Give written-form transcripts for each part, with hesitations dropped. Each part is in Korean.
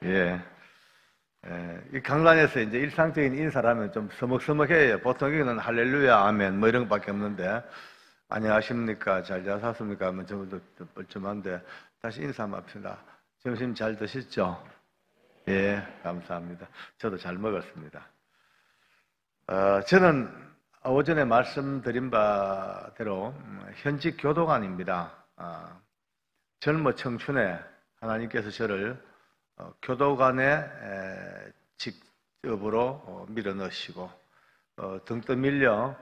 예. 이 강단에서 이제 일상적인 인사를 하면 좀 서먹서먹해요. 보통 여기는 할렐루야, 아멘, 뭐 이런 것밖에 없는데, 안녕하십니까, 잘 자셨습니까 하면 저도 좀 뻘쭘한데, 다시 인사 한번 합시다. 점심 잘 드셨죠? 예, 감사합니다. 저도 잘 먹었습니다. 저는 오전에 말씀드린 바대로 현직 교도관입니다. 젊은 청춘에 하나님께서 저를 교도관의 직업으로 밀어넣으시고 등 떠밀려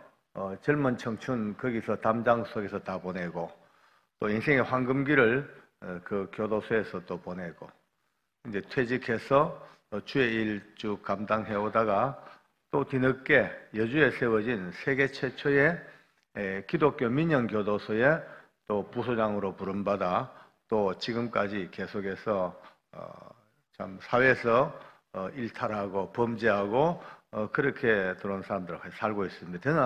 젊은 청춘 거기서 담장 속에서 다 보내고 또 인생의 황금기를 그 교도소에서 또 보내고 이제 퇴직해서 주의 일 쭉 감당해 오다가 또 뒤늦게 여주에 세워진 세계 최초의 기독교 민영교도소에 또 부소장으로 부름받아 또 지금까지 계속해서 참 사회에서 일탈하고 범죄하고 그렇게 들어온 사람들하고 살고 있습니다. 저는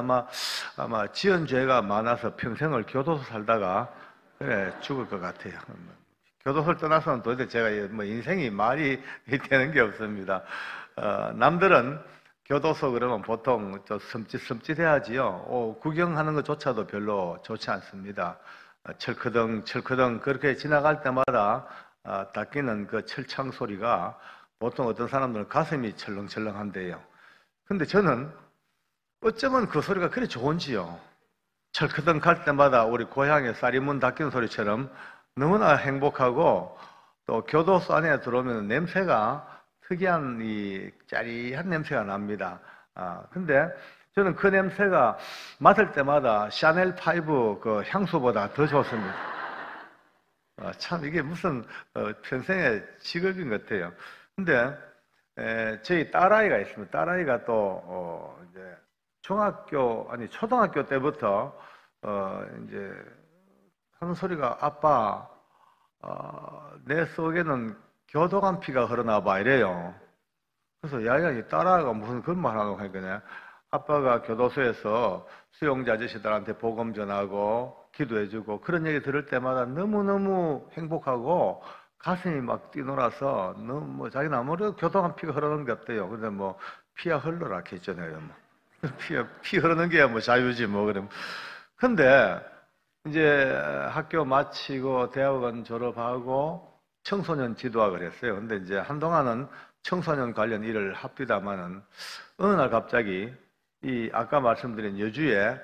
아마 지은 죄가 많아서 평생을 교도소 살다가 그래 죽을 것 같아요. 교도소를 떠나서는 도대체 제가 뭐 인생이 말이 되는 게 없습니다. 남들은 교도소 그러면 보통 좀 섬찟섬찟해야지요. 구경하는 것조차도 별로 좋지 않습니다. 철커덩 그렇게 지나갈 때마다 닦이는 그 철창 소리가 보통 어떤 사람들은 가슴이 철렁철렁한데요. 근데 저는 어쩌면 그 소리가 그리 좋은지요. 철커덩 갈 때마다 우리 고향의 쌀이문 닦이는 소리처럼 너무나 행복하고 또 교도소 안에 들어오면 냄새가 특이한 이 짜리한 냄새가 납니다. 근데 저는 그 냄새가 맡을 때마다 샤넬5 그 향수보다 더 좋습니다. 참 이게 무슨 평생의 직업인 것 같아요. 근데 저희 딸아이가 있습니다. 딸아이가 또 이제 초등학교 때부터 이제 하는 소리가 아빠 내 속에는 교도관 피가 흐르나 봐 이래요. 그래서 야야 이 딸아이가 무슨 그런 말 하고 하니까 아빠가 교도소에서 수용자 아저씨들한테 복음 전하고 기도해주고 그런 얘기 들을 때마다 너무너무 행복하고 가슴이 막 뛰놀아서 너무 자기는 아무래도 교도관 피가 흐르는 게 없대요. 근데 뭐 피가 흘러라 했잖아요. 뭐. 피 흐르는 게 뭐 자유지 뭐 그럼. 근데 이제 학교 마치고 대학원 졸업하고 청소년 지도학을 했어요. 근데 이제 한동안은 청소년 관련 일을 합디다마는 어느 날 갑자기 이 아까 말씀드린 여주에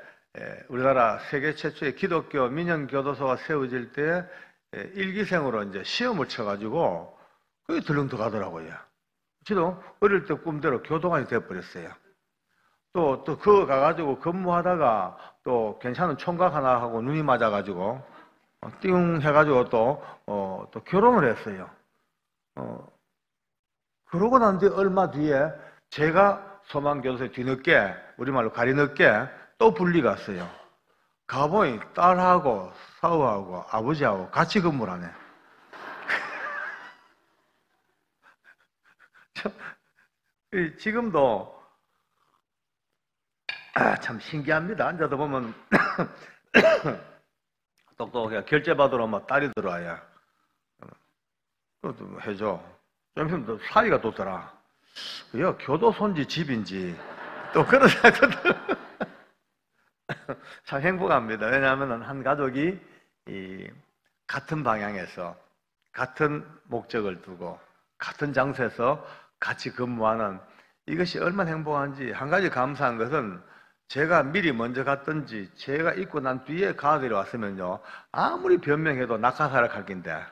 우리나라 세계 최초의 기독교 민영교도소가 세워질 때 일기생으로 이제 시험을 쳐가지고 그게 들렁 들어가더라고요. 저도 어릴 때 꿈대로 교도관이 돼버렸어요. 또 그거 가가지고 근무하다가 또 괜찮은 총각 하나 하고 눈이 맞아가지고 띵 해가지고 또 결혼을 했어요. 그러고 난 뒤에 얼마 뒤에 제가 소망교도소에 뒤늦게 우리말로 가리늦게 또 분리 갔어요. 가보니 딸하고 사우하고 아버지하고 같이 근무를 하네. 지금도 참 신기합니다. 앉아서 보면 똑똑하게 결제 받으러 오면 딸이 들어와야 그것도 해줘. 좀 있으면 또 사이가 돋더라. 야, 교도소인지 집인지 또 그런 생각들 참 행복합니다. 왜냐하면 한 가족이 같은 방향에서 같은 목적을 두고 같은 장소에서 같이 근무하는 이것이 얼마나 행복한지. 한 가지 감사한 것은 제가 미리 먼저 갔든지 제가 있고 난 뒤에 가들이 왔으면요 아무리 변명해도 낙하사락할 긴데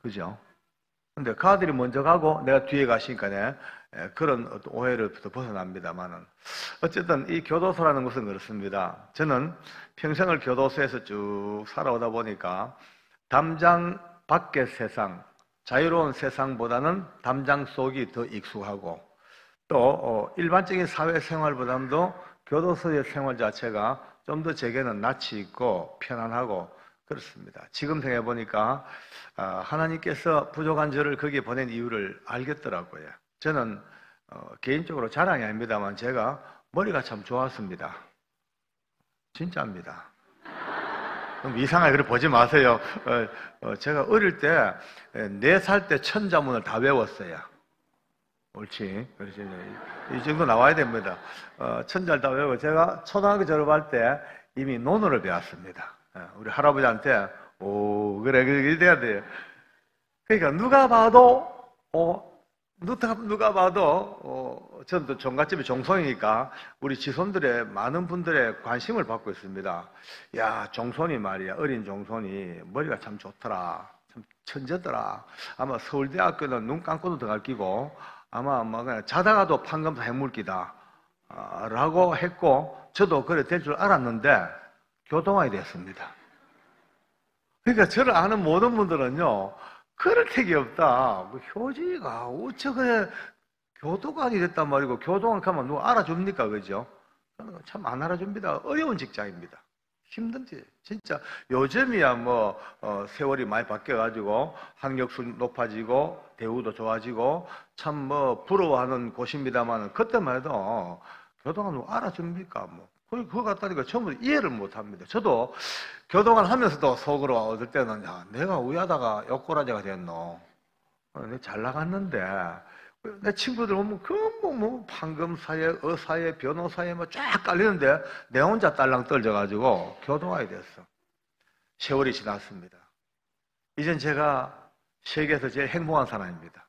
그죠? 근데 가들이 먼저 가고 내가 뒤에 가시니까 그런 어떤 오해로부터 벗어납니다만은 어쨌든 이 교도소라는 것은 그렇습니다. 저는 평생을 교도소에서 쭉 살아오다 보니까 담장 밖의 세상, 자유로운 세상보다는 담장 속이 더 익숙하고 또 일반적인 사회생활보다도 교도소의 생활 자체가 좀 더 제게는 낯이 있고 편안하고 그렇습니다. 지금 생각해보니까 하나님께서 부족한 저를 거기에 보낸 이유를 알겠더라고요. 저는 개인적으로 자랑이 아닙니다만 제가 머리가 참 좋았습니다. 진짜입니다. 이상하게 그래 보지 마세요. 제가 어릴 때 4살 때 천자문을 다 외웠어요. 옳지. 그렇지. 이 정도 나와야 됩니다. 천자를 다 외우고 제가 초등학교 졸업할 때 이미 논어를 배웠습니다. 우리 할아버지한테 오 그래 그래 돼야 돼요. 그러니까 누가 봐도 저는 또 종갓집이 종손이니까 우리 지손들의 많은 분들의 관심을 받고 있습니다. 야, 종손이 말이야, 어린 종손이 머리가 참 좋더라, 참 천재더라. 아마 서울대학교는 눈 감고도 들어갈 끼고 아마 그냥 자다가도 판검사 해물기다 라고 했고 저도 그래 될 줄 알았는데 교도관이 됐습니다. 그러니까 저를 아는 모든 분들은요, 그럴 택이 없다. 효지가 어째 그래 교도관이 됐단 말이고 교도관 가면 누가 알아줍니까? 그죠? 참 안 알아줍니다. 어려운 직장입니다. 힘든지 진짜 요즘이야 세월이 많이 바뀌어가지고 학력수 높아지고 대우도 좋아지고 참 부러워하는 곳입니다만 그때만 해도 교도관 누가 알아줍니까? 그거 갖다니까 전부 이해를 못합니다. 저도 교도관 하면서도 속으로 어떨 때는 야, 내가 왜 하다가 욕꼬라지가 됐노? 내가 잘 나갔는데 내 친구들 보면 판검사에 의사에 변호사에 쫙 깔리는데 내 혼자 딸랑 떨져가지고 교도관이 됐어. 세월이 지났습니다. 이젠 제가 세계에서 제일 행복한 사람입니다.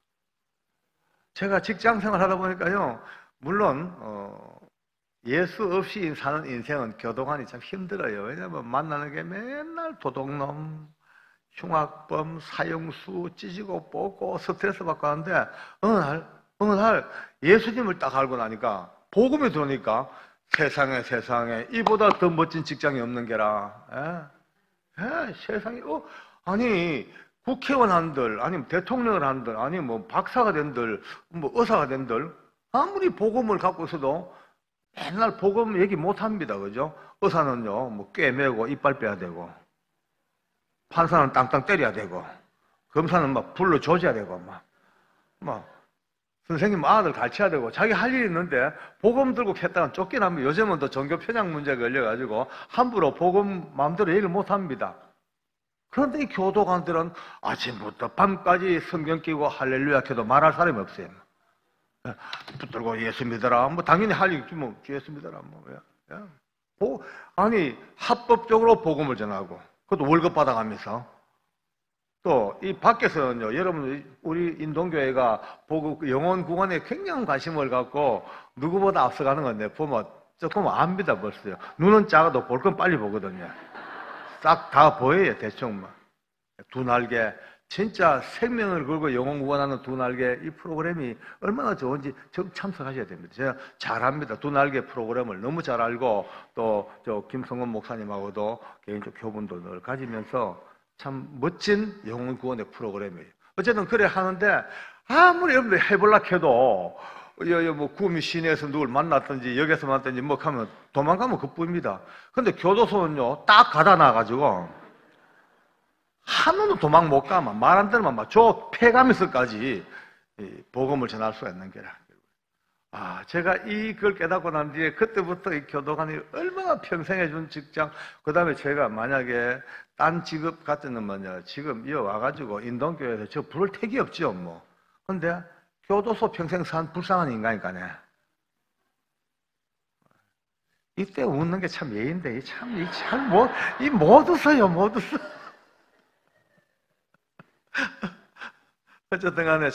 제가 직장생활 하다 보니까요, 물론 예수 없이 사는 인생은 교도관이 참 힘들어요. 왜냐하면 만나는 게 맨날 도둑놈, 흉악범, 사형수, 찢고 뽑고 스트레스 받고 하는데 어느 날 예수님을 딱 알고 나니까 복음이 들어오니까 세상에 이보다 더 멋진 직장이 없는 게라. 세상에 아니 국회의원 한들 아니면 대통령을 한들 아니면 박사가 된들 의사가 된들 아무리 복음을 갖고 있어도 맨날 복음 얘기 못 합니다. 그죠? 의사는요, 꿰매고 이빨 빼야 되고, 판사는 땅땅 때려야 되고, 검사는 불로 조져야 되고, 선생님 아들 가르쳐야 되고, 자기 할 일이 있는데, 복음 들고 했다가 쫓겨나면 요즘은 또 종교 편향 문제가 걸려가지고, 함부로 복음 마음대로 얘기를 못 합니다. 그런데 이 교도관들은 아침부터 밤까지 성경 끼고 할렐루야 켜도 말할 사람이 없어요. 붙들고 예수 믿어라. 당연히 할 일이 예수 믿어라. 아니, 합법적으로 복음을 전하고, 그것도 월급 받아가면서. 또, 이 밖에서는요, 여러분, 우리 인동교회가 영혼 구원에 굉장한 관심을 갖고, 누구보다 앞서가는 건데, 보면 조금 압니다, 벌써요. 눈은 작아도 볼 건 빨리 보거든요. 싹 다 보여요, 대충. 두 날개. 진짜 생명을 걸고 영혼 구원하는 두 날개 이 프로그램이 얼마나 좋은지 적 참석하셔야 됩니다. 제가 잘합니다. 두 날개 프로그램을 너무 잘 알고 또 저 김성건 목사님하고도 개인적 교분도 늘 가지면서 참 멋진 영혼 구원의 프로그램이에요. 어쨌든 그래 하는데 아무리 여러분들 해볼라 해도 구미 시내에서 누굴 만났든지 여기서 만났든지 하면 도망가면 그뿐입니다. 근데 교도소는요 딱 가다 놔가지고 하루는 도망 못 가면 말 안 들으면 패가면서까지 복음을 전할 수가 있는 게라. 제가 이걸 깨닫고 난 뒤에 그때부터 이 교도관이 얼마나 평생에 준 직장, 그 다음에 제가 만약에 딴 직업 같으면 지금 와가지고 인동교회에서 저 부를 택이 없죠, 근데 교도소 평생 산 불쌍한 인간이니까네. 이때 웃는 게 참 예인데, 못 웃어요, 못 웃어. 어쨌든 간에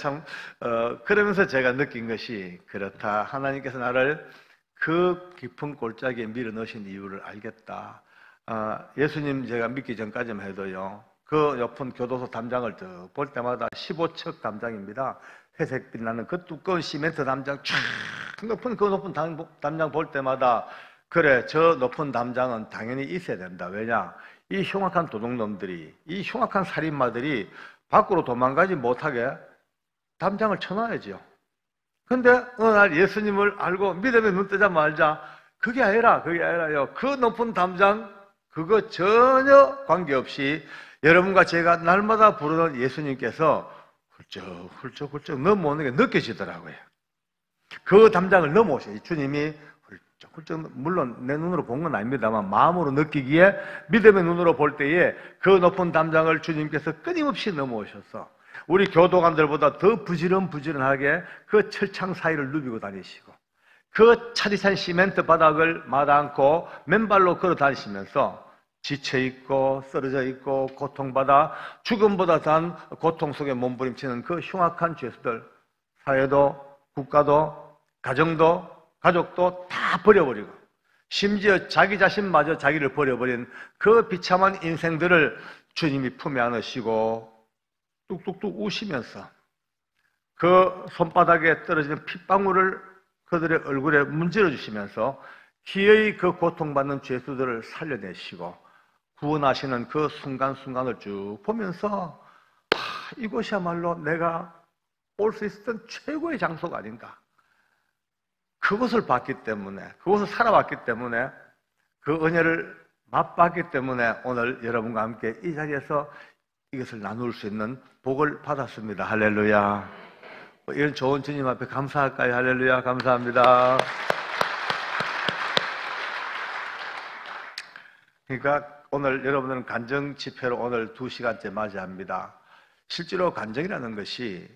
그러면서 제가 느낀 것이, 그렇다. 하나님께서 나를 그 깊은 골짜기에 밀어 넣으신 이유를 알겠다. 예수님 제가 믿기 전까지만 해도요, 그 높은 교도소 담장을 볼 때마다 15척 담장입니다. 회색빛 나는 그 두꺼운 시멘트 담장, 그 높은 담장 볼 때마다, 그래, 저 높은 담장은 당연히 있어야 된다. 왜냐? 이 흉악한 도둑놈들이, 이 흉악한 살인마들이 밖으로 도망가지 못하게 담장을 쳐놔야죠. 근데 어느 날 예수님을 알고 믿음에 눈 뜨자 말자, 그게 아니라요. 그 높은 담장, 그거 전혀 관계없이 여러분과 제가 날마다 부르는 예수님께서 훌쩍 넘어오는 게 느껴지더라고요. 그 담장을 넘어오셔요. 주님이 물론 내 눈으로 본 건 아닙니다만 마음으로 느끼기에 믿음의 눈으로 볼 때에 그 높은 담장을 주님께서 끊임없이 넘어오셔서 우리 교도관들보다 더 부지런부지런하게 그 철창 사이를 누비고 다니시고 그 차디찬 시멘트 바닥을 마다않고 맨발로 걸어 다니시면서 지쳐있고 쓰러져 있고 고통받아 죽음보다 단 고통 속에 몸부림치는 그 흉악한 죄수들, 사회도 국가도 가정도 가족도 다 버려버리고 심지어 자기 자신마저 자기를 버려버린 그 비참한 인생들을 주님이 품에 안으시고 뚝뚝뚝 우시면서 그 손바닥에 떨어지는 핏방울을 그들의 얼굴에 문질러 주시면서 기어이 그 고통받는 죄수들을 살려내시고 구원하시는 그 순간순간을 쭉 보면서 이곳이야말로 내가 올 수 있었던 최고의 장소가 아닌가. 그것을 봤기 때문에, 그것을 살아왔기 때문에, 그 은혜를 맛봤기 때문에 오늘 여러분과 함께 이 자리에서 이것을 나눌 수 있는 복을 받았습니다. 할렐루야. 이런 좋은 주님 앞에 감사할까요? 할렐루야. 감사합니다. 그러니까 오늘 여러분들은 간정 집회로 오늘 2시간째 맞이합니다. 실제로 간정이라는 것이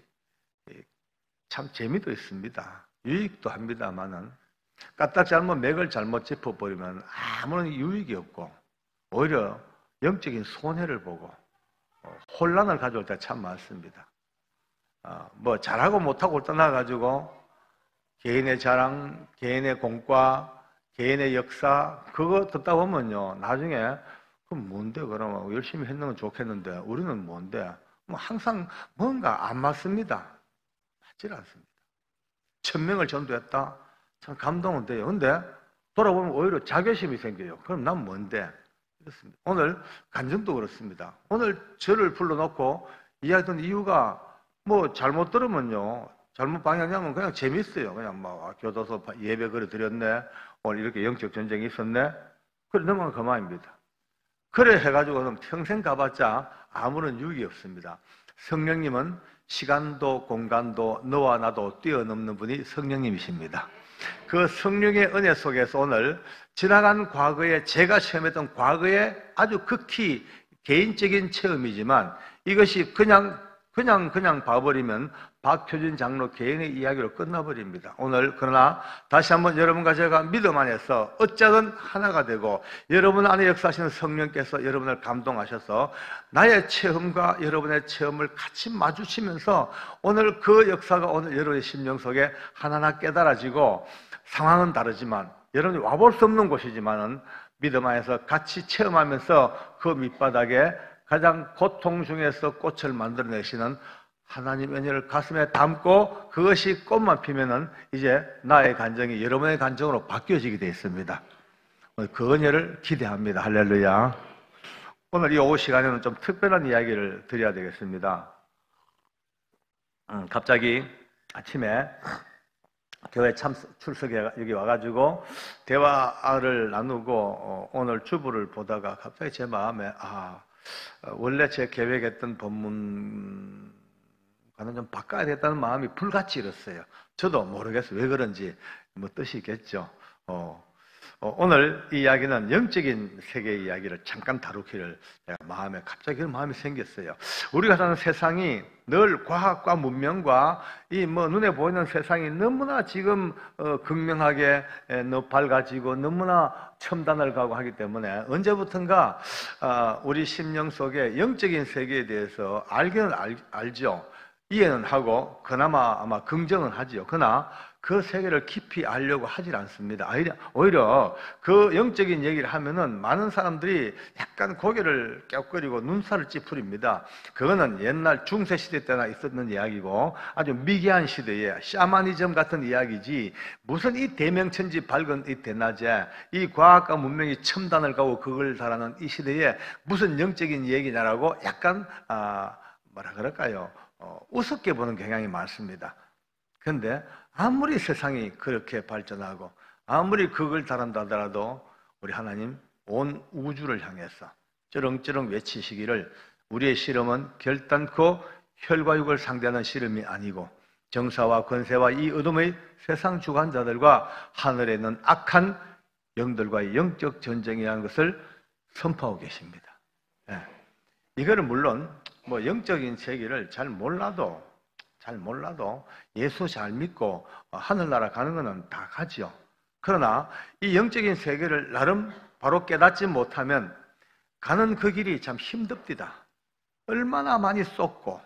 참 재미도 있습니다. 유익도 합니다만은 까딱 잘못 맥을 잘못 짚어버리면 아무런 유익이 없고 오히려 영적인 손해를 보고 혼란을 가져올 때 참 많습니다. 뭐 잘하고 못하고 떠나가지고 개인의 자랑, 개인의 공과, 개인의 역사 그거 듣다 보면요 나중에 그럼 뭔데 그러면 열심히 했는 건 좋겠는데 우리는 뭔데 뭐 항상 뭔가 안 맞습니다. 맞질 않습니다. 1000명을 전도했다? 참 감동은 돼요. 근데 돌아보면 오히려 자괴심이 생겨요. 그럼 난 뭔데? 그렇습니다. 오늘 간증도 그렇습니다. 오늘 저를 불러놓고 이야기했던 이유가 뭐 잘못 들으면요. 잘못 방향 잡으면 그냥 재밌어요. 그냥 막 교도소 예배 그래 드렸네. 오늘 이렇게 영적 전쟁이 있었네. 그래 넘어간 그만입니다. 그래 해가지고는 평생 가봤자 아무런 유익이 없습니다. 성령님은 시간도 공간도 너와 나도 뛰어넘는 분이 성령님이십니다. 그 성령의 은혜 속에서 오늘 지나간 과거에 제가 체험했던 과거의 아주 극히 개인적인 체험이지만 이것이 그냥 봐버리면 박효진 장로 개인의 이야기로 끝나버립니다. 오늘 그러나 다시 한번 여러분과 제가 믿음 안에서 어쩌든 하나가 되고 여러분 안에 역사하시는 성령께서 여러분을 감동하셔서 나의 체험과 여러분의 체험을 같이 마주치면서 오늘 그 역사가 오늘 여러분의 심령 속에 하나하나 깨달아지고 상황은 다르지만 여러분이 와볼 수 없는 곳이지만은 믿음 안에서 같이 체험하면서 그 밑바닥에 가장 고통 중에서 꽃을 만들어내시는 하나님의 은혜를 가슴에 담고 그것이 꽃만 피면은 이제 나의 간정이 여러분의 간정으로 바뀌어지게 되어 있습니다. 그 은혜를 기대합니다. 할렐루야. 오늘 이 오후 시간에는 좀 특별한 이야기를 드려야 되겠습니다. 갑자기 아침에 교회 출석에 여기 와가지고 대화를 나누고 오늘 주부를 보다가 갑자기 제 마음에 원래 제 계획했던 본문과는 좀 바꿔야 되겠다는 마음이 불같이 일었어요. 저도 모르겠어요. 왜 그런지 뭐 뜻이 있겠죠. 오늘 이 이야기는 영적인 세계의 이야기를 잠깐 다루기를 제가 갑자기 그런 마음이 생겼어요. 우리가 사는 세상이 늘 과학과 문명과 이 눈에 보이는 세상이 너무나 지금 극명하게 밝아지고 너무나 첨단을 가고 하기 때문에 언제부턴가 우리 심령 속에 영적인 세계에 대해서 알기는 알죠. 이해는 하고 그나마 아마 긍정은 하지요. 그러나 그 세계를 깊이 알려고 하질 않습니다. 오히려 그 영적인 얘기를 하면은 많은 사람들이 약간 고개를 껴거리고 눈살을 찌푸립니다. 그거는 옛날 중세시대 때나 있었던 이야기고 아주 미개한 시대에 샤머니즘 같은 이야기지 무슨 이 대명천지 밝은 이 대낮에 이 과학과 문명이 첨단을 가고 그걸 달하는 이 시대에 무슨 영적인 얘기냐라고 약간 뭐라 그럴까요? 우습게 보는 경향이 많습니다. 그런데 아무리 세상이 그렇게 발전하고 아무리 그걸 다룬다 하더라도 우리 하나님 온 우주를 향해서 쩌렁쩌렁 외치시기를 우리의 실험은 결단코 혈과 육을 상대하는 실험이 아니고 정사와 권세와 이 어둠의 세상 주관자들과 하늘에 있는 악한 영들과의 영적 전쟁이라는 것을 선포하고 계십니다. 예. 이거를 물론 뭐 영적인 세계를 잘 몰라도 예수 잘 믿고 하늘나라 가는 거는 다 가지요. 그러나 이 영적인 세계를 나름 바로 깨닫지 못하면 가는 그 길이 참 힘듭니다. 얼마나 많이 쏟고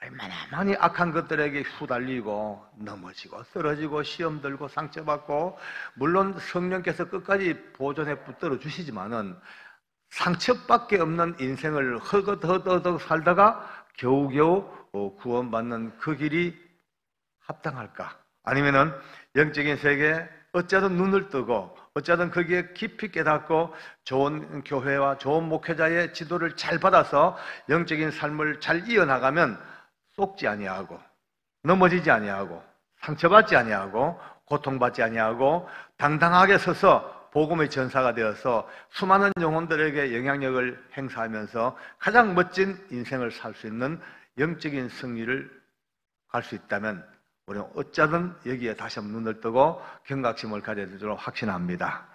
얼마나 많이 악한 것들에게 휘달리고 넘어지고 쓰러지고 시험 들고 상처받고, 물론 성령께서 끝까지 보존해 붙들어 주시지만은 상처밖에 없는 인생을 허덕허덕 살다가 겨우겨우 구원받는 그 길이 합당할까? 아니면은 영적인 세계에 어쩌든 눈을 뜨고 어쩌든 거기에 깊이 깨닫고 좋은 교회와 좋은 목회자의 지도를 잘 받아서 영적인 삶을 잘 이어나가면 쏟지 아니하고 넘어지지 아니하고 상처받지 아니하고 고통받지 아니하고 당당하게 서서 복음의 전사가 되어서 수많은 영혼들에게 영향력을 행사하면서 가장 멋진 인생을 살 수 있는 영적인 승리를 갈 수 있다면 우리는 어쩌든 여기에 다시 한번 눈을 뜨고 경각심을 가져야 되도록 확신합니다.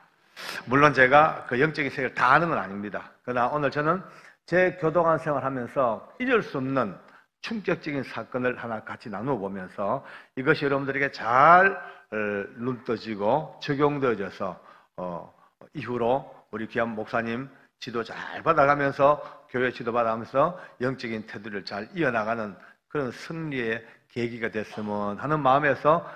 물론 제가 그 영적인 세계를 다 아는 건 아닙니다. 그러나 오늘 저는 제 교도관 생활하면서 잊을 수 없는 충격적인 사건을 하나 같이 나누어 보면서 이것이 여러분들에게 잘 눈떠지고 적용되어져서 이후로 우리 귀한 목사님 지도 잘 받아가면서 교회 지도 받아가면서 영적인 태도를 잘 이어나가는 그런 승리의 계기가 됐으면 하는 마음에서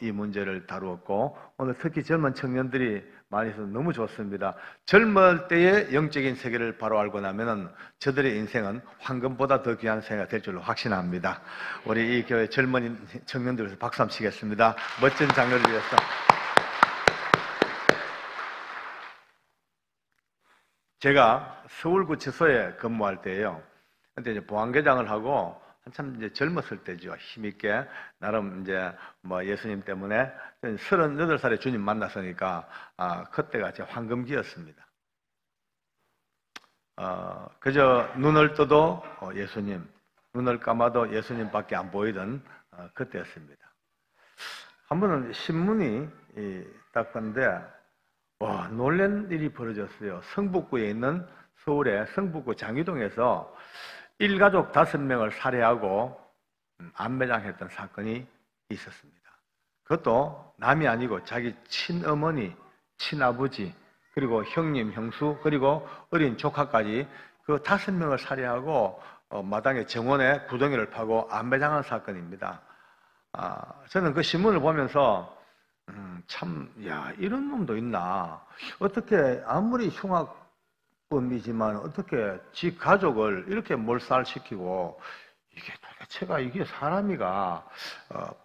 이 문제를 다루었고, 오늘 특히 젊은 청년들이 많이 있어서 너무 좋습니다. 젊을 때의 영적인 세계를 바로 알고 나면은 저들의 인생은 황금보다 더 귀한 생애가 될 줄로 확신합니다. 우리 이 교회 젊은 청년들에서 박수 한번 치겠습니다. 멋진 장르를 위해서. 제가 서울구치소에 근무할 때예요. 근데 이제 보안계장을 하고 한참 이제 젊었을 때죠. 힘있게 나름 이제 뭐 예수님 때문에 38살에 주님 만났으니까 그때가 제 황금기였습니다. 그저 눈을 떠도 예수님, 눈을 감아도 예수님밖에 안 보이던 그때였습니다. 한 번은 신문이 딱 봤는데 와, 놀란 일이 벌어졌어요. 성북구에 있는 서울의 성북구 장유동에서 일가족 5명을 살해하고 안매장했던 사건이 있었습니다. 그것도 남이 아니고 자기 친어머니, 친아버지, 그리고 형님, 형수, 그리고 어린 조카까지 그 5명을 살해하고 마당에 정원에 구덩이를 파고 안매장한 사건입니다. 저는 그 신문을 보면서 참, 야, 이런 놈도 있나? 어떻게 아무리 흉악범이지만 어떻게 지 가족을 이렇게 몰살시키고, 이게 도대체가 이게 사람이가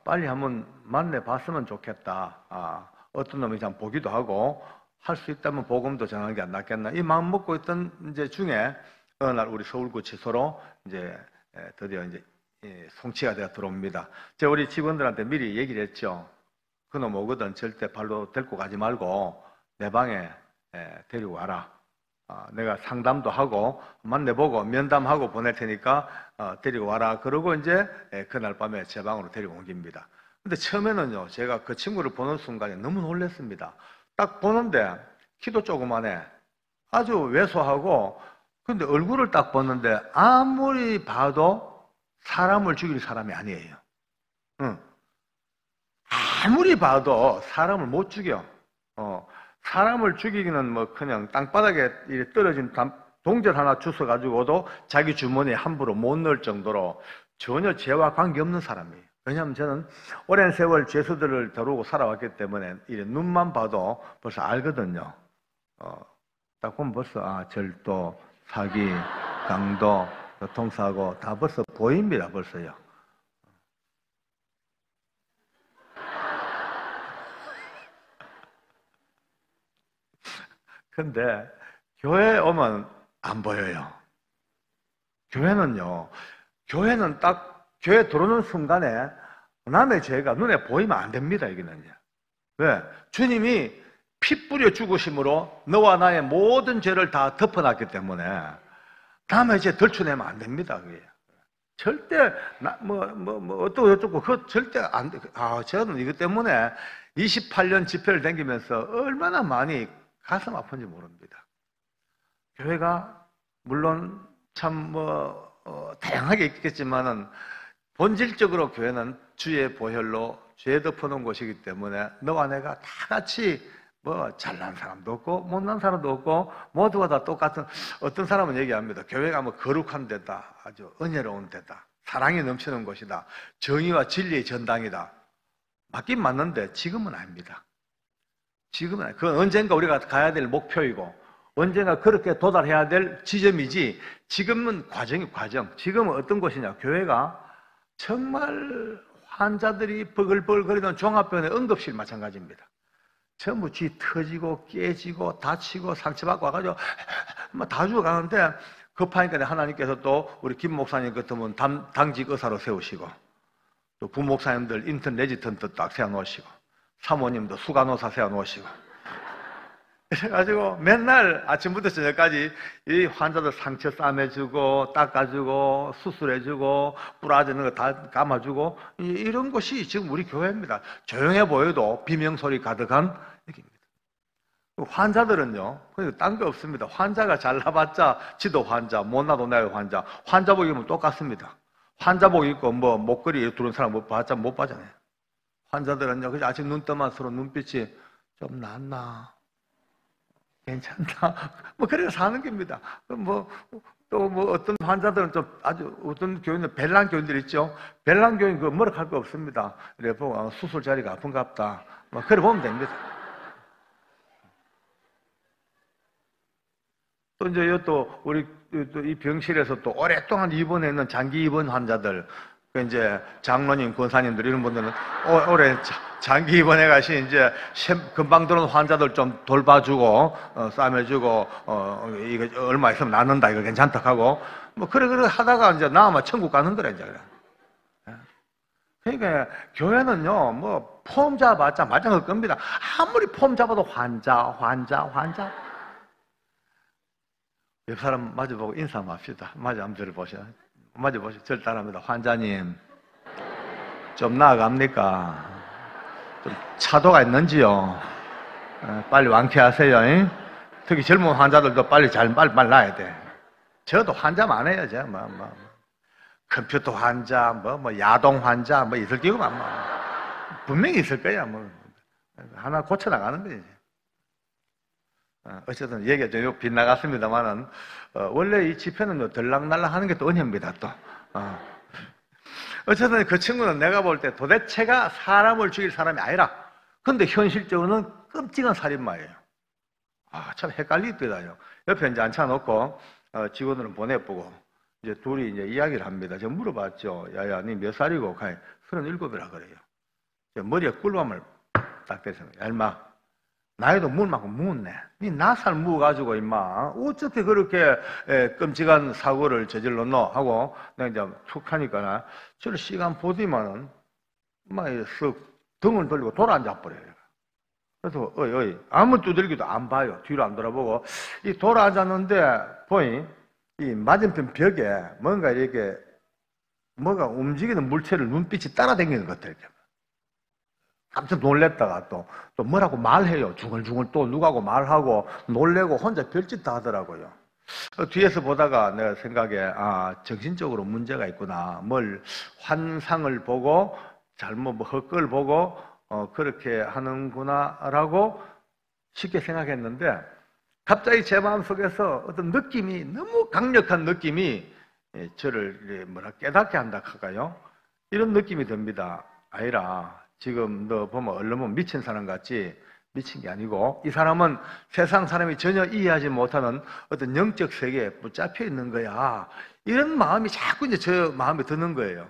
빨리 한번 만나봤으면 좋겠다. 어떤 놈이 참 보기도 하고 할 수 있다면 복음도 전하는 게 안 낫겠나? 이 마음 먹고 있던 이제 중에 어느 날 우리 서울구치소로 이제 드디어 이제 송치가 되어 들어옵니다. 제가 우리 직원들한테 미리 얘기를 했죠. 그놈 오거든 절대 발로 데리고 가지 말고 내 방에 데리고 와라. 내가 상담도 하고 만나보고 면담하고 보낼 테니까 데리고 와라. 그러고 이제 그날 밤에 제 방으로 데리고 옮깁니다. 근데 처음에는요, 제가 그 친구를 보는 순간에 너무 놀랐습니다. 딱 보는데 키도 조그만해. 아주 왜소하고, 근데 얼굴을 딱 봤는데 아무리 봐도 사람을 죽일 사람이 아니에요. 아무리 봐도 사람을 못 죽여. 사람을 죽이기는 뭐 그냥 땅바닥에 떨어진 동전 하나 주워가지고도 자기 주머니에 함부로 못 넣을 정도로 전혀 죄와 관계없는 사람이에요. 왜냐하면 저는 오랜 세월 죄수들을 다루고 살아왔기 때문에 이래 눈만 봐도 벌써 알거든요. 딱 보면 벌써 절도, 사기, 강도, 교통사고 다 벌써 보입니다. 벌써요. 근데 교회에 오면 안 보여요. 교회는 딱 교회 들어오는 순간에 남의 죄가 눈에 보이면 안 됩니다. 이거는요. 왜? 주님이 피 뿌려 죽으심으로 너와 나의 모든 죄를 다 덮어놨기 때문에 남의 죄 덜쳐내면 안 됩니다. 그게. 절대, 어쩌고, 그거 절대 안 돼. 저는 이것 때문에 28년 집회를 다니면서 얼마나 많이 가슴 아픈지 모릅니다. 교회가, 물론 참 다양하게 있겠지만은, 본질적으로 교회는 주의 보혈로 죄 덮어놓은 곳이기 때문에 너와 내가 다 같이 잘난 사람도 없고 못난 사람도 없고 모두가 다 똑같은, 어떤 사람은 얘기합니다. 교회가 거룩한 데다, 아주 은혜로운 데다, 사랑이 넘치는 곳이다, 정의와 진리의 전당이다. 맞긴 맞는데 지금은 아닙니다. 지금은 그건 언젠가 우리가 가야 될 목표이고 언젠가 그렇게 도달해야 될 지점이지, 지금은 과정. 지금은 어떤 곳이냐, 교회가 정말 환자들이 버글버글거리는 종합병원의 응급실 마찬가지입니다. 전부 쥐 터지고 깨지고 다치고 상처받고 와가지고 다 죽어가는데, 급하니까 하나님께서 또 우리 김 목사님 같으면 당직 의사로 세우시고, 또 부목사님들 인턴 레지턴트 딱 세워놓으시고, 사모님도 수간호사 세워놓으시고, 그래가지고 맨날 아침부터 저녁까지 이 환자들 상처 싸매주고 닦아주고 수술해주고 부러지는 거 다 감아주고, 이런 것이 지금 우리 교회입니다. 조용해 보여도 비명소리 가득한 얘기입니다. 환자들은요, 딴 거 없습니다. 환자가 잘나봤자 지도 환자, 못나도 내가 환자. 환자복 입으면 똑같습니다. 환자복 입고 목걸이 두른 사람 못 봐잖아요. 환자들은요, 그냥 아침 눈 뜨면 서로 눈빛이 좀 낫나? 괜찮다. 그래서 사는 겁니다. 어떤 환자들은 좀 아주, 어떤 교인들, 벨랑 교인들 있죠? 벨랑 교인 뭐라 할 거 없습니다. 이래 보고, 수술 자리가 아픈갑다. 그래 보면 됩니다. 또 이제 우리 이 병실에서 또 오랫동안 입원해 있는 장기 입원 환자들, 이제 장로님, 권사님들 이런 분들은 올해 장기 입원해 가신 이제 금방 들어온 환자들 좀 돌봐주고 싸매주고 이거 얼마 있으면 낫는다, 이거 괜찮다 하고 그래 하다가 이제 나아만 천국 가는 거래 이제. 그러니까 교회는요 폼 잡아봤자 마찬가지일 겁니다. 아무리 폼 잡아도 환자. 옆 사람 마주보고 인사 합시다. 한번 들어보셔. 저를 따라합니다. 환자님, 좀 나아갑니까? 좀 차도가 있는지요? 빨리 완쾌하세요. 특히 젊은 환자들도 빨리 나아야 돼. 저도 환자 많아요. 컴퓨터 환자, 야동 환자, 있을 기가 분명히 있을 거야. 하나 고쳐나가는 거지. 어쨌든 얘기가 좀 빗나갔습니다만은, 원래 이 집회는 들락날락 하는 게 또 은혜입니다, 또. 어쨌든 그 친구는 내가 볼 때 도대체가 사람을 죽일 사람이 아니라, 근데 현실적으로는 끔찍한 살인마예요. 참 헷갈리더라고요. 옆에 이제 앉혀놓고, 직원들은 보내보고, 이제 둘이 이제 이야기를 합니다. 제가 물어봤죠. 야야, 니 몇 살이고? 37이라 그래요. 머리에 꿀밤을 딱 대서, 야, 임마. 나이도 물만큼 묻네. 니 나살 묵어가지고 임마 어떻게 그렇게 끔찍한 사고를 저질렀노? 하고 내가 이제 툭 하니까 저를 시간 보더니만은 막 쓱 등을 돌리고 돌아앉아 버려요. 그래서 어이 아무 두들기도 안 봐요. 뒤로 안 돌아보고 이 돌아앉았는데 보니 이 맞은편 벽에 뭔가 이렇게 뭐가 움직이는 물체를 눈빛이 따라다니는 것 같아요. 깜짝 놀랬다가 또 뭐라고 말해요. 중얼중얼 또 누구하고 말하고 놀래고 혼자 별짓 다 하더라고요. 뒤에서 보다가 내가 생각에 정신적으로 문제가 있구나. 뭘 환상을 보고 잘못 헛걸 보고 그렇게 하는구나라고 쉽게 생각했는데 갑자기 제 마음속에서 어떤 느낌이, 너무 강력한 느낌이 저를 깨닫게 한다 할까요? 이런 느낌이 듭니다. 아니라 지금 너 보면 얼른 보면 미친 사람 같지? 미친 게 아니고 이 사람은 세상 사람이 전혀 이해하지 못하는 어떤 영적 세계에 붙잡혀 있는 거야. 이런 마음이 자꾸 이제 저 마음에 드는 거예요.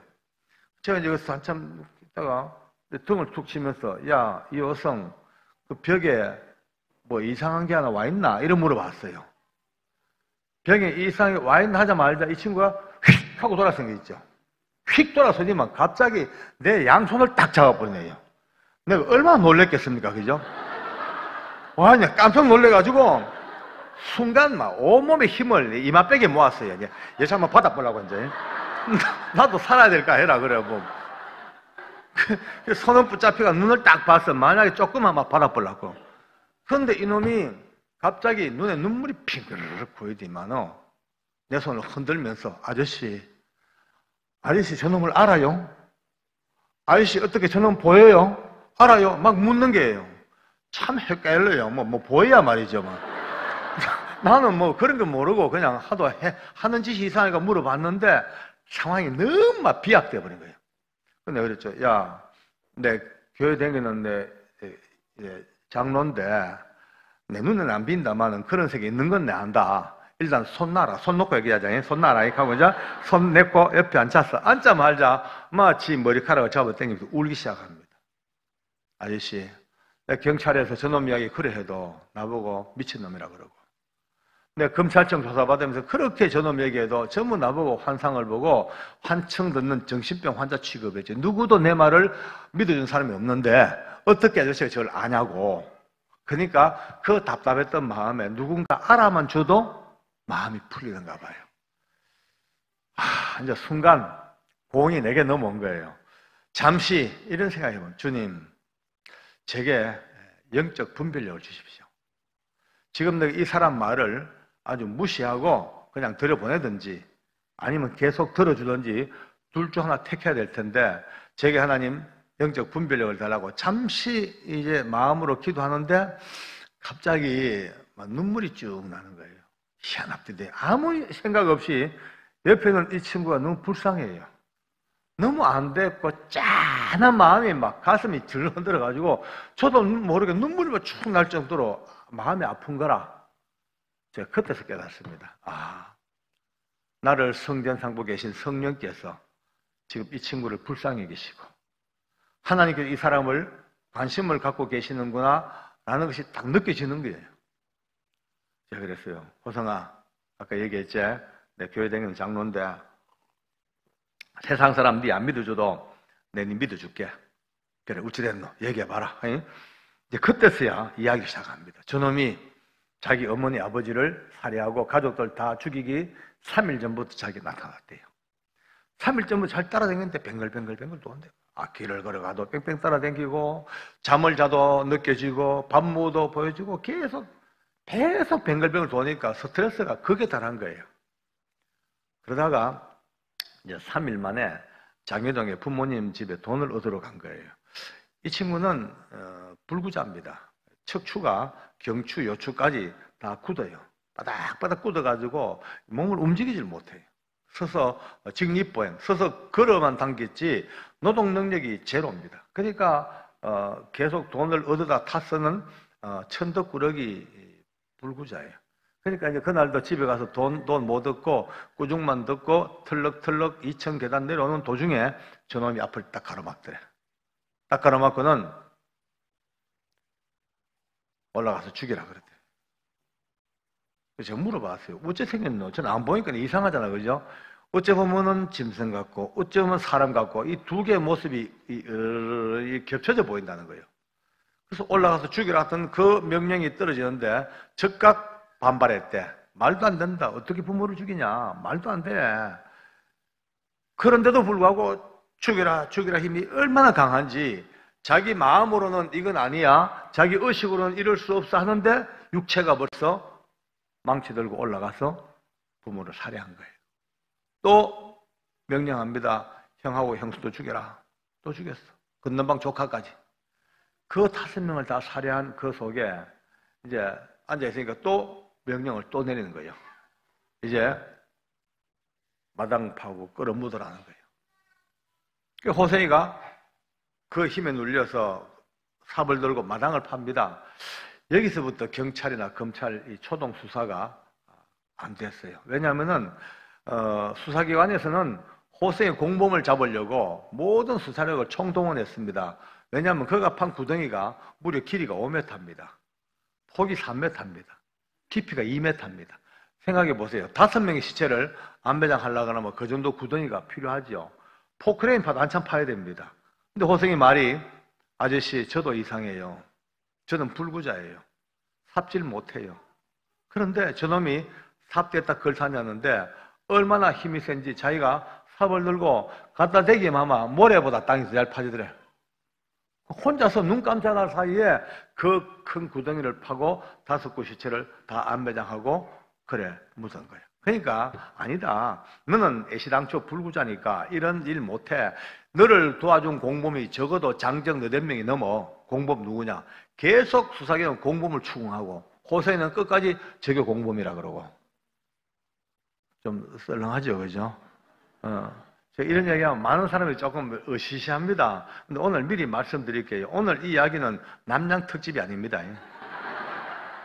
제가 이제 여기서 한참 있다가 등을 툭 치면서 야, 이 여성 그 벽에 뭐 이상한 게 하나 와 있나? 이런 물어봤어요. 벽에 이상한 게 와 있나 하자마자 이 친구가 휙 하고 돌아선 게 있죠. 휙 돌아서니만 갑자기 내 양손을 딱 잡아버리네요. 내가 얼마나 놀랬겠습니까? 그죠? 와, 그냥 깜짝 놀래가지고 순간 막 온몸의 힘을 이마빼기에 모았어요. 여차 한번 받아보려고 이제. 나도 살아야 될까 해라 그래 뭐. 손은 붙잡히가 눈을 딱 봤어. 만약에 조금만 막 받아보려고. 그런데 이놈이 갑자기 눈에 눈물이 핑그르륵 보이더니만은 내 손을 흔들면서 아저씨 저놈을 알아요? 아저씨 어떻게 저놈 보여요? 알아요? 막 묻는 게예요. 참 헷갈려요. 뭐 보여야 말이죠. 막. 나는 뭐 그런 거 모르고 그냥 하는 짓이 이상하니까 물어봤는데 상황이 너무 막 비약돼 버린 거예요. 근데 그랬죠. 야, 내 교회 다니는 내 장로인데 내 눈은 안 빈다마는 그런 색이 있는 건 내 안다. 일단 손 놔라. 손 놓고 얘기하자. 손 놔라. 이렇게 하고 이제 손 내고 옆에 앉았어. 앉자마자 마치 머리카락을 잡아 당기면서 울기 시작합니다. 아저씨, 경찰에서 저놈 이야기 그래 해도 나보고 미친놈이라 그러고 내가 검찰청 조사받으면서 그렇게 저놈 얘기해도 전부 나보고 환상을 보고 환청 듣는 정신병 환자 취급했지. 누구도 내 말을 믿어준 사람이 없는데 어떻게 아저씨가 저를 아냐고. 그러니까 그 답답했던 마음에 누군가 알아만 줘도 마음이 풀리는가 봐요. 이제 순간 공이 내게 넘어온 거예요. 잠시 이런 생각해보면 주님, 제게 영적 분별력을 주십시오. 지금 내가 이 사람 말을 아주 무시하고 그냥 들여보내든지 아니면 계속 들어주든지 둘 중 하나 택해야 될 텐데 제게 하나님 영적 분별력을 달라고 잠시 이제 마음으로 기도하는데 갑자기 막 눈물이 쭉 나는 거예요. 희한합디데 아무 생각 없이 옆에는 이 친구가 너무 불쌍해요. 너무 안 됐고 짠한 마음이 막 가슴이 들어가지고 저도 모르게 눈물이 쭉 날 정도로 마음이 아픈 거라 제가 그때서 깨닫습니다. 나를 성전 상고 계신 성령께서 지금 이 친구를 불쌍히 계시고 하나님께서 이 사람을 관심을 갖고 계시는구나 라는 것이 딱 느껴지는 거예요. 제가 그랬어요. 호성아, 아까 얘기했지? 내 교회 다니는 장로인데 세상 사람 네 안 믿어줘도 내 네 믿어줄게. 그래, 어찌됐노? 얘기해봐라. 이제 그때서야 이야기 시작합니다. 저놈이 자기 어머니 아버지를 살해하고 가족들 다 죽이기 3일 전부터 자기 나타났대요. 3일 전부터 잘 따라다녔는데 뱅글뱅글 도는데 길을 걸어가도 뺑뺑 따라다니고 잠을 자도 느껴지고 밥 먹어도 보여주고 계속 뱅글뱅글 도니까 스트레스가 극에 달한 거예요. 그러다가 이제 3일 만에 장여동의 부모님 집에 돈을 얻으러 간 거예요. 이 친구는 불구자입니다. 척추가 경추, 요추까지 다 굳어요. 바닥바닥 굳어가지고 몸을 움직이질 못해요. 서서 직립보행, 서서 걸어만 당겼지 노동 능력이 제로입니다. 그러니까 계속 돈을 얻어다 타서는 천덕꾸러기 불구자예요. 그러니까 이제 그날도 집에 가서 돈 못 얻고 꾸중만 듣고 털럭털럭 2층 계단 내려오는 도중에 저놈이 앞을 딱 가로막더래. 딱 가로막고는 올라가서 죽이라 그랬대. 제가 물어봤어요. 어째 생겼노? 저는 안 보니까 이상하잖아, 그죠? 어째 보면은 짐승 같고, 어째 보면 사람 같고, 이 두 개의 모습이 겹쳐져 보인다는 거예요. 그래서 올라가서 죽이라 했던 그 명령이 떨어지는데 즉각 반발했대. 말도 안 된다. 어떻게 부모를 죽이냐? 말도 안 돼. 그런데도 불구하고 죽이라 힘이 얼마나 강한지 자기 마음으로는 이건 아니야. 자기 의식으로는 이럴 수 없어 하는데 육체가 벌써 망치 들고 올라가서 부모를 살해한 거예요. 또 명령합니다. 형하고 형수도 죽여라. 또 죽였어. 건넌방 조카까지. 그 5명을 다 살해한 그 속에 이제 앉아있으니까 또 명령을 또 내리는 거예요. 이제 마당 파고 끌어묻으라는 거예요. 그 호세이가 그 힘에 눌려서 삽을 들고 마당을 팝니다. 여기서부터 경찰이나 검찰 이 초동 수사가 안 됐어요. 왜냐하면은 수사기관에서는 호세의 공범을 잡으려고 모든 수사력을 총동원했습니다. 왜냐하면 그가 판 구덩이가 무려 길이가 5m입니다. 폭이 3m입니다. 깊이가 2m입니다. 생각해 보세요. 5명의 시체를 안배장하려고 하면 그 정도 구덩이가 필요하죠. 포크레인 파도 한참 파야 됩니다. 근데 호생이 말이 아저씨 저도 이상해요. 저는 불구자예요. 삽질 못해요. 그런데 저놈이 삽대에다 걸 사냐는데 얼마나 힘이 센지 자기가 삽을 들고 갖다 대기만 하면 모래보다 땅이 더 잘 파지더래. 혼자서 눈 깜짝할 사이에 그 큰 구덩이를 파고 5구의 시체를 다 안매장하고 그래 묻은 거야. 그러니까 아니다. 너는 애시당초 불구자니까 이런 일 못해. 너를 도와준 공범이 적어도 장정 8명이 넘어. 공범 누구냐? 계속 수사기는 공범을 추궁하고 호세는 끝까지 저게 공범이라 그러고. 좀 썰렁하죠, 그죠? 제가 이런 얘기하면 많은 사람이 조금 으시시합니다. 근데 오늘 미리 말씀드릴게요. 오늘 이 이야기는 남양 특집이 아닙니다.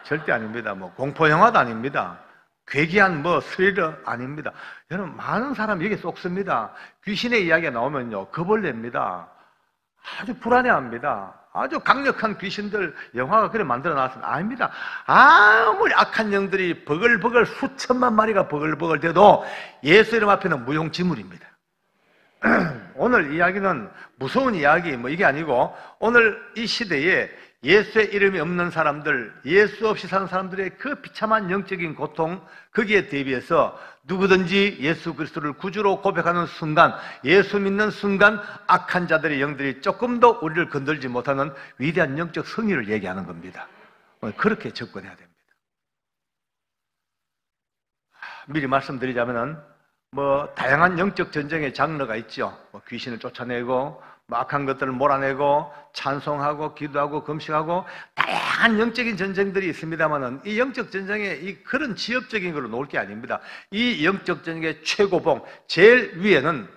절대 아닙니다. 뭐 공포영화도 아닙니다. 괴기한 뭐 스릴러 아닙니다. 여러분, 많은 사람이 여기 쏙습니다. 귀신의 이야기가 나오면요, 겁을 냅니다. 아주 불안해합니다. 아주 강력한 귀신들 영화가 그래 만들어 놨습니다. 아닙니다. 아무리 악한 영들이 버글버글 수천만 마리가 버글버글 돼도 예수 이름 앞에는 무용지물입니다. 오늘 이야기는 무서운 이야기 뭐 이게 아니고, 오늘 이 시대에 예수의 이름이 없는 사람들, 예수 없이 사는 사람들의 그 비참한 영적인 고통, 거기에 대비해서 누구든지 예수 그리스도를 구주로 고백하는 순간, 예수 믿는 순간 악한 자들의 영들이 조금 더 우리를 건들지 못하는 위대한 영적 승리를 얘기하는 겁니다. 그렇게 접근해야 됩니다. 미리 말씀드리자면은 뭐 다양한 영적 전쟁의 장르가 있죠. 뭐 귀신을 쫓아내고 뭐 악한 것들을 몰아내고 찬송하고 기도하고 금식하고 다양한 영적인 전쟁들이 있습니다만은 이 영적 전쟁의 이 그런 지엽적인 걸로 놓을 게 아닙니다. 이 영적 전쟁의 최고봉 제일 위에는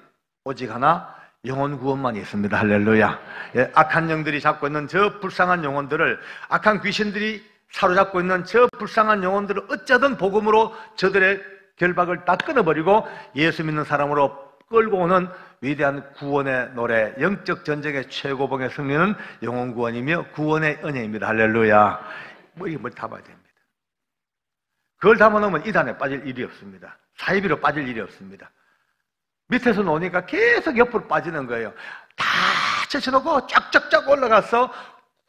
오직 하나 영혼 구원만이 있습니다. 할렐루야. 예, 악한 영들이 잡고 있는 저 불쌍한 영혼들을, 악한 귀신들이 사로잡고 있는 저 불쌍한 영혼들을 어쩌든 복음으로 저들의 결박을 다 끊어버리고 예수 믿는 사람으로 끌고 오는 위대한 구원의 노래, 영적 전쟁의 최고봉의 승리는 영혼 구원이며 구원의 은혜입니다. 할렐루야. 뭐 이게 뭘 담아야 됩니다. 그걸 담아놓으면 이단에 빠질 일이 없습니다. 사이비로 빠질 일이 없습니다. 밑에서 노니까 계속 옆으로 빠지는 거예요. 다 제쳐놓고 쫙쫙쫙 올라가서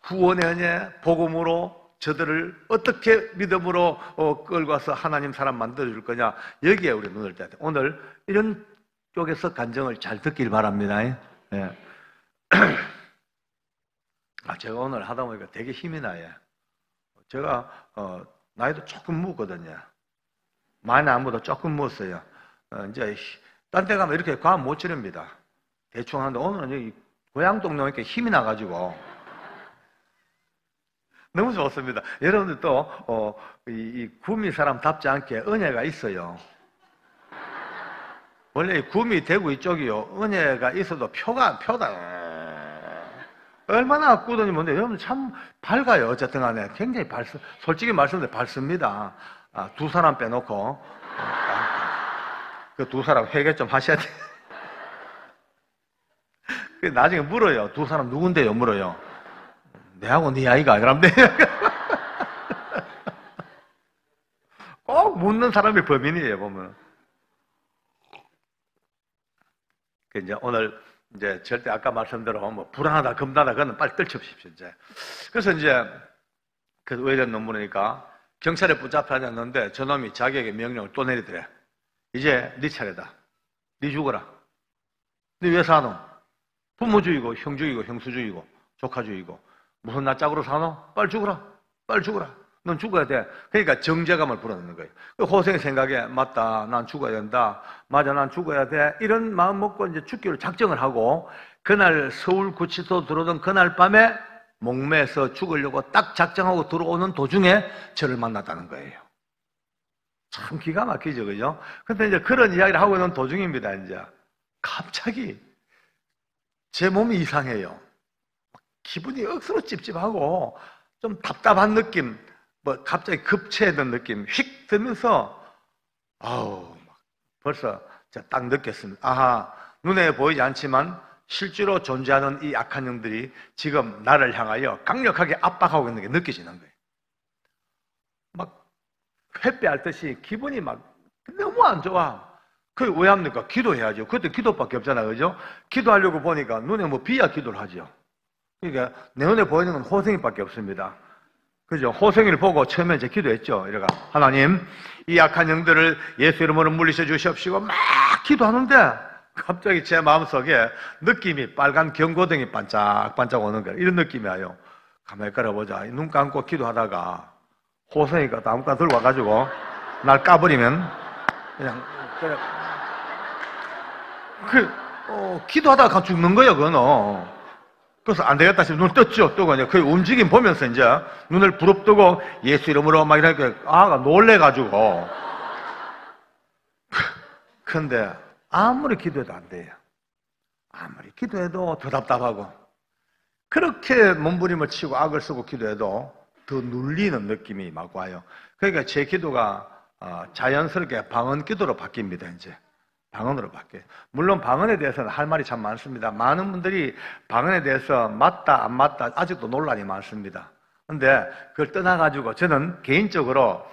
구원의 은혜, 복음으로 저들을 어떻게 믿음으로 끌고 와서 하나님 사람 만들어줄 거냐, 여기에 우리 눈을 떼야 돼. 오늘 이런 쪽에서 간증을 잘 듣길 바랍니다. 예. 제가 오늘 하다 보니까 되게 힘이 나요. 제가 나이도 조금 묵거든요. 많이 안 묻어 조금 묵었어요. 이제 딴 데 가면 이렇게 감 못 치릅니다. 대충 하는데 오늘은 여기 고향 동네 오니까 힘이 나가지고 너무 좋습니다. 여러분들도 이 구미 사람답지 않게 은혜가 있어요. 원래 이 구미 대구 이쪽이요, 은혜가 있어도 표다. 얼마나 꾸더니 뭔데, 여러분 참 밝아요. 어쨌든 간에 굉장히 솔직히 말씀드려 밝습니다. 두 사람 빼놓고 그 두 사람 회개 좀 하셔야 돼. 나중에 물어요. 두 사람 누군데요? 물어요. 내하고 네 아이가 그러면 돼. 꼭 묻는 사람이 범인이에요, 보면. 이제 오늘 이제 절대 아까 말씀대로 뭐 불안하다, 겁나다, 그거는 빨리 떨쳐보십시오, 이제. 그래서 이제 그 의뢰 논문이니까 경찰에 붙잡혀졌는데 저놈이 자기에게 명령을 또 내리더래. 이제 네 차례다. 네 죽어라. 네 왜 사노? 부모 죽이고, 형 죽이고, 형수 죽이고, 조카 죽이고. 무슨 낯짝으로 사노? 빨리 죽어라. 빨리 죽어라. 넌 죽어야 돼. 그러니까 정죄감을 불어넣는 거예요. 호생의 생각에 맞다. 난 죽어야 된다. 맞아, 난 죽어야 돼. 이런 마음 먹고 이제 죽기로 작정을 하고 그날 서울 구치소 들어오던 그날 밤에 목매에서 죽으려고 딱 작정하고 들어오는 도중에 저를 만났다는 거예요. 참 기가 막히죠, 그죠? 근데 이제 그런 이야기를 하고 있는 도중입니다, 이제. 갑자기 제 몸이 이상해요. 기분이 억수로 찝찝하고 좀 답답한 느낌, 뭐 갑자기 급체했던 느낌 휙 들면서 벌써 제가 딱 느꼈습니다. 아하, 눈에 보이지 않지만 실제로 존재하는 이 악한 영들이 지금 나를 향하여 강력하게 압박하고 있는 게 느껴지는 거예요. 막 회빼알듯이 기분이 막 너무 안 좋아. 그게 왜 합니까? 기도해야죠. 그때 기도밖에 없잖아요, 그죠? 기도하려고 보니까 눈에 뭐 비야 기도를 하죠. 그러니까 내 눈에 보이는 건 호생이밖에 없습니다. 그죠? 호성이를 보고 처음에 이제 기도했죠. 이래가 하나님, 이 약한 영들을 예수 이름으로 물리쳐 주시옵시고 막 기도하는데 갑자기 제 마음속에 느낌이 빨간 경고등이 반짝반짝 오는 거예요. 이런 느낌이 와요. 가만히 깔아보자. 눈 감고 기도하다가 호성이가 나무가 들고 와가지고 날 까버리면 그냥 기도하다가 죽는 거예요. 그거는. 그래서 안 되겠다 싶어 눈을 떴죠. 뜨고 이제 그 움직임 보면서 이제 눈을 부릅뜨고 예수 이름으로 막 이렇게 아가 놀래가지고. 근데 아무리 기도해도 안 돼요. 아무리 기도해도 더 답답하고 그렇게 몸부림을 치고 악을 쓰고 기도해도 더 눌리는 느낌이 막 와요. 그러니까 제 기도가 자연스럽게 방언 기도로 바뀝니다. 이제 방언으로 바뀌어요. 물론 방언에 대해서는 할 말이 참 많습니다. 많은 분들이 방언에 대해서 맞다 안 맞다 아직도 논란이 많습니다. 그런데 그걸 떠나가지고 저는 개인적으로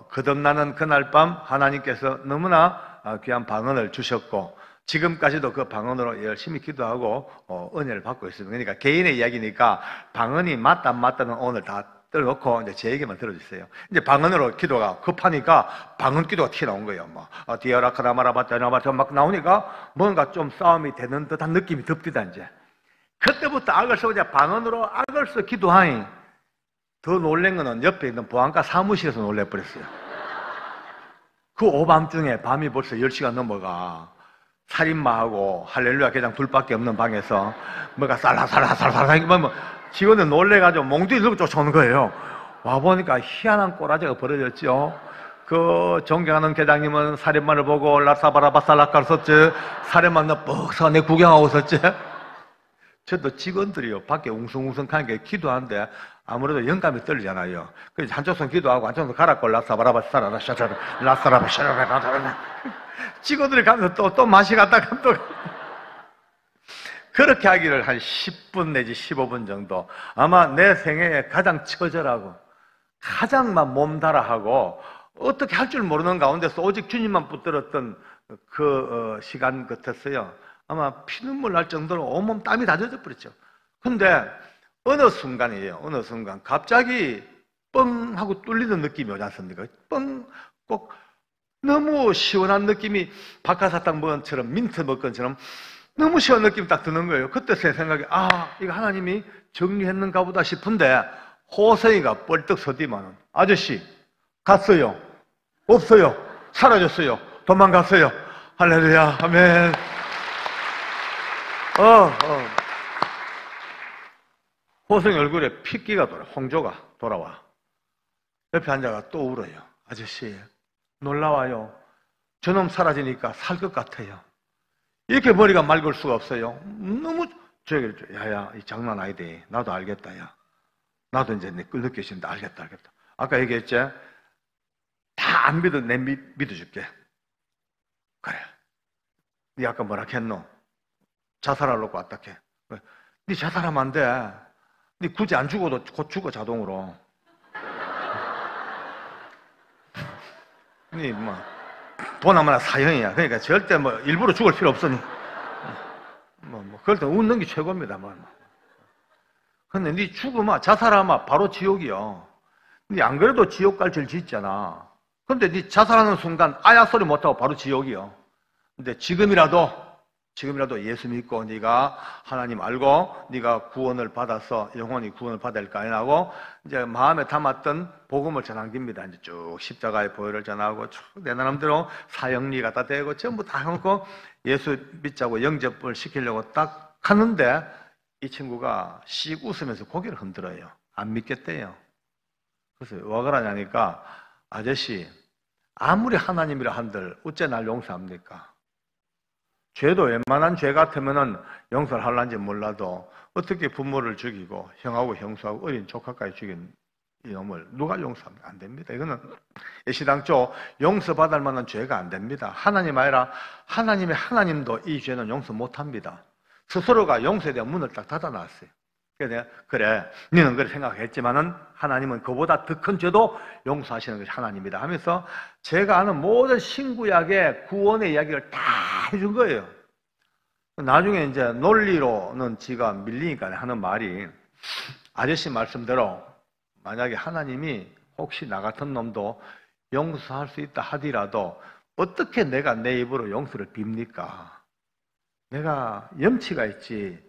거듭나는 그날 밤 하나님께서 너무나 귀한 방언을 주셨고 지금까지도 그 방언으로 열심히 기도하고 은혜를 받고 있습니다. 그러니까 개인의 이야기니까 방언이 맞다 안 맞다는 오늘 다 떨어놓고 이제 제 얘기만 들어주세요. 이제 방언으로 기도가 급하니까 방언 기도가 튀어나온 거예요. 뭐 디아라카다마라바타나바타 막 나오니까 뭔가 좀 싸움이 되는 듯한 느낌이 듭디다 이제. 그때부터 악을 쓰고 이제 방언으로 악을 써 기도하니 더 놀란 거는 옆에 있는 보안과 사무실에서 놀래버렸어요. 그 오밤중에 밤이 벌써 10시가 넘어가 살인마하고 할렐루야 개장 둘밖에 없는 방에서 뭐가 살라살라살라 뭐 직원들 놀래가지고 몽둥이 들고 쫓아오는 거예요. 와보니까 희한한 꼬라지가 벌어졌죠. 그 존경하는 계장님은 살인마를 보고 라사바라바살라카를 썼지. 살인마 너 뻑서 내 구경하고 있었지. 저도 직원들이요 밖에 웅성웅성 하는 게 기도하는데 아무래도 영감이 떨리잖아요. 그래서 한쪽 손 기도하고 한쪽 손 가락고 라사바라바살라샤샤라 라사라바샤라라 직원들이 가면서 또 맛이 갔다가 또 그렇게 하기를 한 10분 내지 15분 정도 아마 내 생애에 가장 처절하고 가장 몸달아하고 어떻게 할 줄 모르는 가운데서 오직 주님만 붙들었던 그 시간 같았어요. 아마 피눈물 날 정도로 온몸 땀이 다 젖어버렸죠. 근데 어느 순간이에요. 어느 순간 갑자기 뻥 하고 뚫리는 느낌이 오지 않습니까? 뻥 꼭 너무 시원한 느낌이 박하사탕 먹은처럼 민트 먹은처럼 너무 시원한 느낌이 딱 드는 거예요. 그때 제 생각에 이거 하나님이 정리했는가 보다 싶은데 호성이가 뻘떡 서디만은 아저씨 갔어요. 없어요. 사라졌어요. 도망갔어요. 할렐루야. 아멘. 호성이 얼굴에 핏기가 돌아. 홍조가 돌아와. 옆에 앉아가 또 울어요. 아저씨 놀라워요. 저놈 사라지니까 살 것 같아요. 이렇게 머리가 맑을 수가 없어요. 너무 저기 야야 이 장난 아니대. 나도 알겠다 야. 나도 이제 내 느껴진다. 알겠다. 아까 얘기했지? 다 안 믿어 내 믿어줄게. 그래. 네 아까 뭐라 했노? 자살하려고 왔다 해. 네 자살하면 안 돼. 네 굳이 안 죽어도 곧 죽어 자동으로. 네 뭐 보나마나 사형이야. 그러니까 절대 뭐 일부러 죽을 필요 없으니. 그럴 때 웃는 게 최고입니다. 근데 네 죽으면 자살하면 바로 지옥이요. 네 안 그래도 지옥 갈 줄 짓잖아. 근데 네 자살하는 순간 아야 소리 못하고 바로 지옥이요. 근데 지금이라도 예수 믿고 네가 하나님 알고 네가 구원을 받아서 영원히 구원을 받을 거 아니라고 이제 마음에 담았던 복음을 전하깁니다. 이제 쭉 십자가의 보혈을 전하고 쭉 내 나름대로 사형리 갖다 대고 전부 다 해놓고 예수 믿자고 영접을 시키려고 딱 하는데 이 친구가 씩 웃으면서 고개를 흔들어요. 안 믿겠대요. 그래서 왜 그러냐니까 아저씨 아무리 하나님이라 한들 어째 날 용서합니까? 죄도 웬만한 죄 같으면은 용서를 하려는지 몰라도 어떻게 부모를 죽이고 형하고 형수하고 어린 조카까지 죽인 이놈을 누가 용서합니까? 안 됩니다. 이거는 애시당초 용서받을 만한 죄가 안 됩니다. 하나님 아니라 하나님의 하나님도 이 죄는 용서 못합니다. 스스로가 용서에 대한 문을 딱 닫아놨어요. 그래 너는 그렇게 생각했지만은 하나님은 그보다 더 큰 죄도 용서하시는 것이 하나님이다 하면서 제가 아는 모든 신구약의 구원의 이야기를 다 해준 거예요. 나중에 이제 논리로는 지가 밀리니까 하는 말이 아저씨 말씀대로 만약에 하나님이 혹시 나 같은 놈도 용서할 수 있다 하더라도 어떻게 내가 내 입으로 용서를 빕니까? 내가 염치가 있지.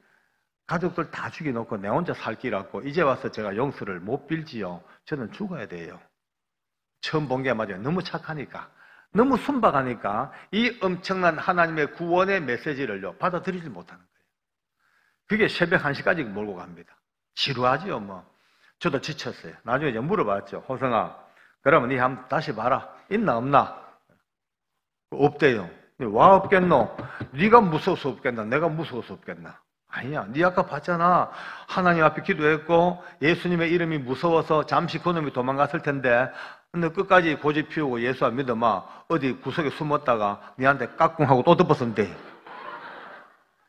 가족들 다 죽여놓고 내 혼자 살 길같고 이제 와서 제가 용서를 못 빌지요. 저는 죽어야 돼요. 처음 본 게 맞아요. 너무 착하니까. 너무 순박하니까 이 엄청난 하나님의 구원의 메시지를요 받아들이지 못하는 거예요. 그게 새벽 1시까지 몰고 갑니다. 지루하지요 뭐. 저도 지쳤어요. 나중에 이제 물어봤죠. 호성아, 그러면 니 한번 다시 봐라. 있나 없나? 없대요. 와 없겠노? 네가 무서워서 없겠나? 내가 무서워서 없겠나? 아니야. 네 아까 봤잖아. 하나님 앞에 기도했고 예수님의 이름이 무서워서 잠시 그놈이 도망갔을 텐데 근데 끝까지 고집 피우고 예수 안 믿어마 어디 구석에 숨었다가 니한테 깍꿍하고 또 덮었으면 돼.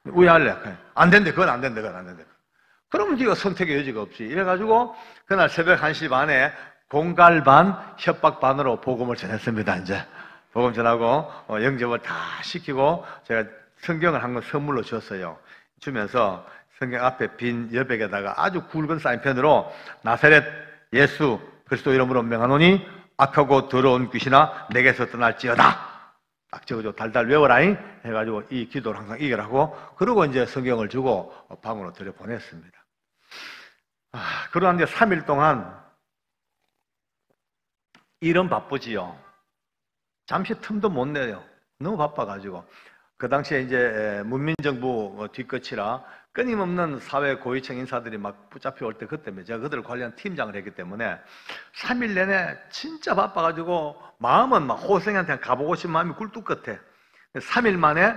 우회할래? 안 된대. 그건 안 된대. 그건 안 된대. 그러면 네가 선택의 여지가 없지. 이래가지고 그날 새벽 1시 반에 공갈 반, 협박 반으로 복음을 전했습니다. 이제 복음 전하고 영접을 다 시키고 제가 성경을 한 권 선물로 줬어요. 주면서 성경 앞에 빈 여백에다가 아주 굵은 사인펜으로 나사렛 예수 그리스도 이름으로 명하노니 악하고 더러운 귀신아 내게서 떠날지어다. 딱 적어줘. 달달 외워라잉 해가지고 이 기도를 항상 이겨라고. 그러고 이제 성경을 주고 방으로 들여보냈습니다. 그러는데 3일 동안 일은 바쁘지요. 잠시 틈도 못 내요. 너무 바빠가지고. 그 당시에 이제 문민정부 뒷끝이라 끊임없는 사회 고위층 인사들이 막 붙잡혀 올 때 그때 제가 그들을 관리한 팀장을 했기 때문에 3일 내내 진짜 바빠가지고 마음은 막 호생한테 가보고 싶은 마음이 굴뚝 같아. 3일 만에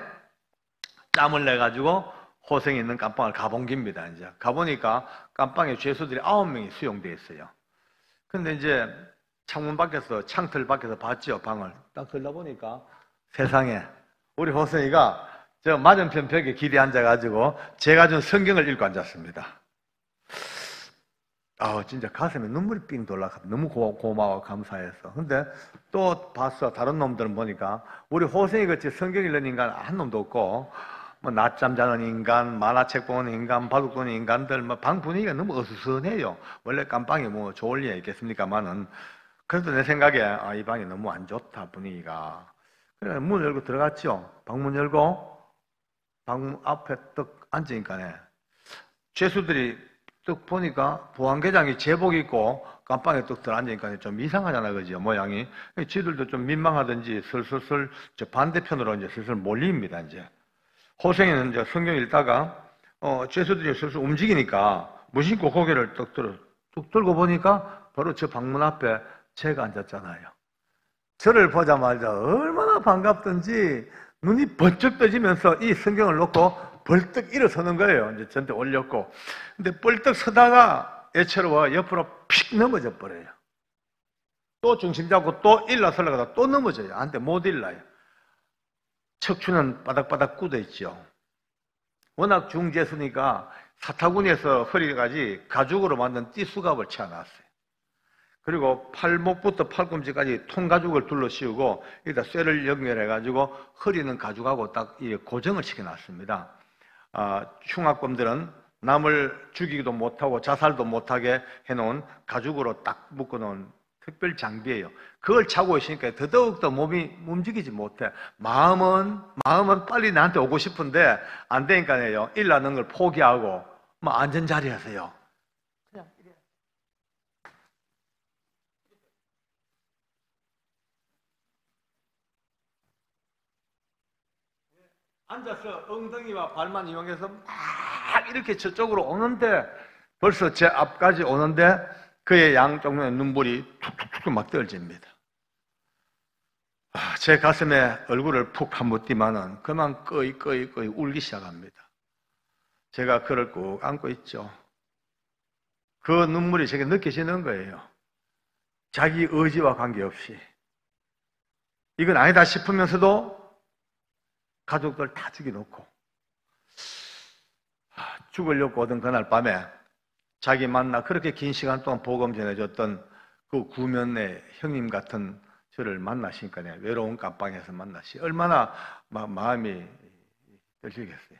짬을 내가지고 호생이 있는 깜빵을 가본 겁니다. 이제 가보니까 깜빵에 죄수들이 9명이 수용되어 있어요. 근데 이제 창문 밖에서 창틀 밖에서 봤죠. 방을 딱 들러보니까 세상에 우리 호생이가 저 맞은편 벽에 기대 앉아가지고 제가 준 성경을 읽고 앉았습니다. 진짜 가슴에 눈물이 삥 돌아가. 너무 고마워 감사해서. 근데 또 봤어. 다른 놈들은 보니까 우리 호생이 같이 성경 읽는 인간 한 놈도 없고 뭐 낮잠 자는 인간, 만화책 보는 인간, 바둑 두는 인간들 뭐 방 분위기가 너무 어수선해요. 원래 깜빵이 뭐 좋을 리가 있겠습니까만은 그래도 내 생각에 이 방이 너무 안 좋다 분위기가. 그래 문 열고 들어갔죠. 방문 열고 방문 앞에 딱 앉으니까네 죄수들이 딱 보니까 보안계장이 제복 입고 깜빵에 딱 들어앉으니까 좀 이상하잖아, 그죠? 모양이. 지들도 좀 민망하든지 슬슬 저 반대편으로 이제 슬슬 몰립니다, 이제. 호생이는 이제 성경 읽다가 죄수들이 슬슬 움직이니까 무심코 고개를 뚝 들고 보니까 바로 저 방문 앞에 제가 앉았잖아요. 저를 보자마자 얼마나 반갑던지 눈이 번쩍 떠지면서 이 성경을 놓고 벌떡 일어서는 거예요. 이제 저한테 올렸고. 근데 벌떡 서다가 애처로워 옆으로 픽 넘어져 버려요. 또 중심 잡고 또 일어서려다가 또 넘어져요. 한테 못 일어나요. 척추는 바닥바닥 굳어 있죠. 워낙 중재수니까 사타구니에서 허리까지 가죽으로 만든 띠수갑을 채워놨어요. 그리고 팔목부터 팔꿈치까지 통가죽을 둘러 씌우고 여기다 쇠를 연결해가지고 허리는 가죽하고 딱 고정을 시켜놨습니다. 흉악범들은 남을 죽이기도 못하고 자살도 못하게 해놓은 가죽으로 딱 묶어놓은 특별 장비예요. 그걸 차고 있으니까 더더욱더 몸이 움직이지 못해. 마음은 빨리 나한테 오고 싶은데 안 되니까요. 일하는 걸 포기하고 앉은 자리에서요. 그냥 이래. 앉아서 엉덩이와 발만 이용해서 막 이렇게 저쪽으로 오는데 벌써 제 앞까지 오는데 그의 양쪽 눈에 눈물이 툭툭툭 막 떨집니다. 제 가슴에 얼굴을 푹 파묻디만은 그만 꺼이 울기 시작합니다. 제가 그를 꾹 안고 있죠. 그 눈물이 제게 느껴지는 거예요. 자기 의지와 관계없이. 이건 아니다 싶으면서도 가족들 다 죽여놓고 죽으려고 오던 그날 밤에 자기 만나 그렇게 긴 시간 동안 복음 전해줬던 그 구면의 형님 같은 저를 만나시니까 외로운 깜빵에서 만나시 얼마나 마음이 떨리겠어요.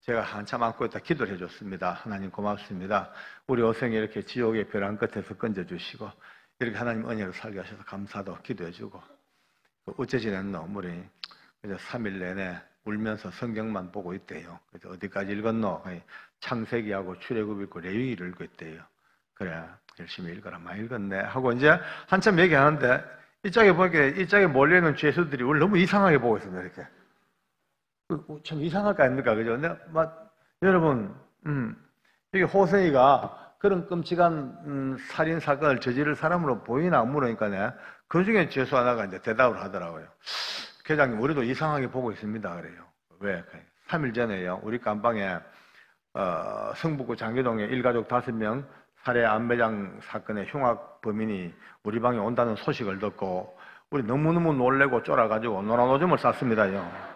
제가 한참 안고 있다 기도를 해줬습니다. 하나님 고맙습니다. 우리 호생이 이렇게 지옥의 벼랑 끝에서 건져주시고 이렇게 하나님 은혜로 살게 하셔서 감사도 기도해주고 어째 지냈노? 우리 그래서 3일 내내 울면서 성경만 보고 있대요. 그래서 어디까지 읽었노? 창세기하고 출애굽 읽고 레위기를 읽고 있대요. 그래 열심히 읽어라. 많이 읽었네 하고 이제 한참 얘기하는데 이 짝에 보니까 이 짝에 몰려있는 죄수들이 우리 너무 이상하게 보고 있습니다. 이렇게 참 이상할 거 아닙니까? 그죠? 근데 여러분 이게 호세이가 그런 끔찍한 살인 사건을 저지를 사람으로 보이나 물으니까 그 중에 죄수 하나가 이제 대답을 하더라고요. 회장님, 우리도 이상하게 보고 있습니다. 그래요. 왜? 3일 전에요. 우리 깜방에 성북구 장교동에 일가족 5명 살해 안매장 사건의 흉악 범인이 우리 방에 온다는 소식을 듣고 우리 너무너무 놀래고 쫄아가지고 노란오줌을 쌌습니다요.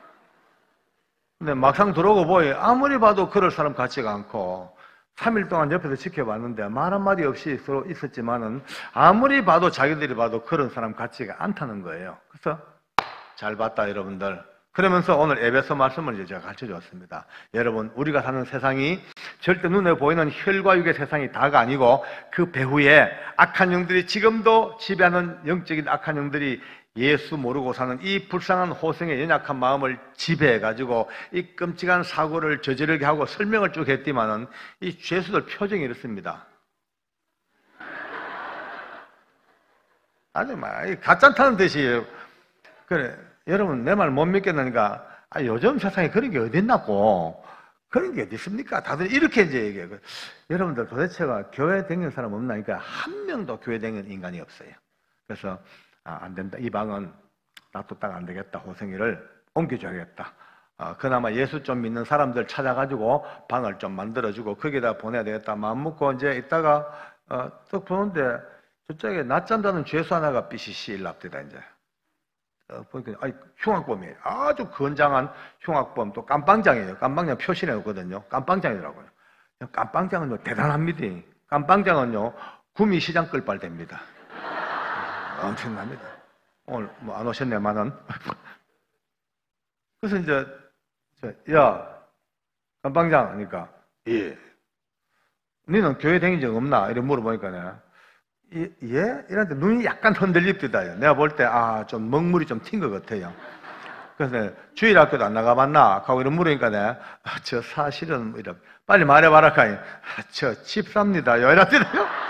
근데 막상 들어오고 보니 아무리 봐도 그럴 사람 같지가 않고 3일 동안 옆에서 지켜봤는데 말 한마디 없이 서로 있었지만은 아무리 봐도 자기들이 봐도 그런 사람 같지가 않다는 거예요. 그래서 잘 봤다 여러분들. 그러면서 오늘 에베소 말씀을 이제 제가 가르쳐 주었습니다. 여러분, 우리가 사는 세상이 절대 눈에 보이는 혈과 육의 세상이 다가 아니고 그 배후에 악한 영들이 지금도 지배하는 영적인 악한 영들이 예수 모르고 사는 이 불쌍한 호생의 연약한 마음을 지배해가지고 이 끔찍한 사고를 저지르게 하고 설명을 쭉 했지만은 이 죄수들 표정이 이렇습니다. 아주 막 가짠타는 듯이 그래. 여러분 내 말 못 믿겠느니까 요즘 세상에 그런 게 어딨나고 그런 게 어디 있습니까? 다들 이렇게 이제 얘기해요. 여러분들 도대체가 교회 다니는 사람 없나니까 한 명도 교회 다니는 인간이 없어요. 그래서 안 된다. 이 방은 놔뒀다가 안 되겠다. 호생이를 옮겨줘야겠다. 그나마 예수 좀 믿는 사람들 찾아가지고 방을 좀 만들어주고 거기다 보내야 되겠다. 마음 먹고 이제 있다가 딱 보는데 저쪽에 낮잠 자는 죄수 하나가 삐시시 일납니다. 이제 보니까 흉악범이에요. 아주 건장한 흉악범. 또 깜빵장이에요. 깜빵장 표시해 놓거든요. 깜빵장이더라고요. 깜빵장은요 대단합니다. 깜빵장은요 구미 시장 끌빨됩니다. 엄청납니다. 오늘 뭐 안 오셨네만은. 그래서 이제 야 깜빵장 하니까 예. 너는 교회 다닌 적 없나? 이렇게 물어보니까 예? 이런데 눈이 약간 흔들립니다. 내가 볼 때 좀 먹물이 좀 튄 것 같아요. 그래서 주일학교도 안 나가봤나? 하고 이런 물으니까 저 사실은 이렇게 빨리 말해봐라 카니 저 집사입니다요. 이랬더니요.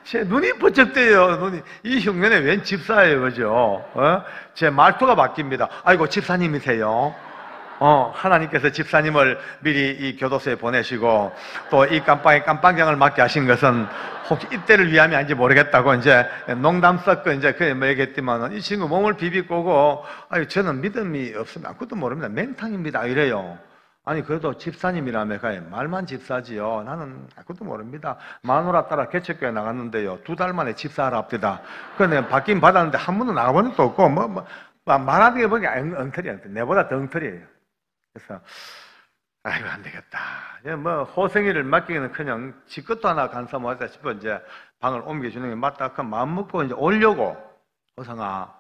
제 눈이 번쩍 뜨요. 눈이 이 흉년에 웬 집사예요, 그죠? 제 말투가 바뀝니다. 아이고 집사님이세요. 하나님께서 집사님을 미리 이 교도소에 보내시고 또 이 깜빵장을 맡게 하신 것은 혹시 이때를 위함이 아닌지 모르겠다고 이제 농담 섞고 이제 그래 뭐 얘기했지만 이 친구 몸을 비비꼬고 저는 믿음이 없으면 아무것도 모릅니다. 맹탕입니다. 이래요. 아니 그래도 집사님이라며 말만 집사지요. 나는 아무것도 모릅니다. 마누라 따라 개척교회 나갔는데요. 2달 만에 집사하라 합니다. 그런데 받긴 받았는데 한 번도 나가본 적도 없고 말하는 게 보니까 엉터리야. 내보다 더 엉터리예요. 그래서 아이고 안 되겠다. 뭐 호생이를 맡기기는커녕 지 것도 하나 간사모하다 싶어 이제 방을 옮겨주는 게 맞다. 그 마음 먹고 이제 오려고 호성아,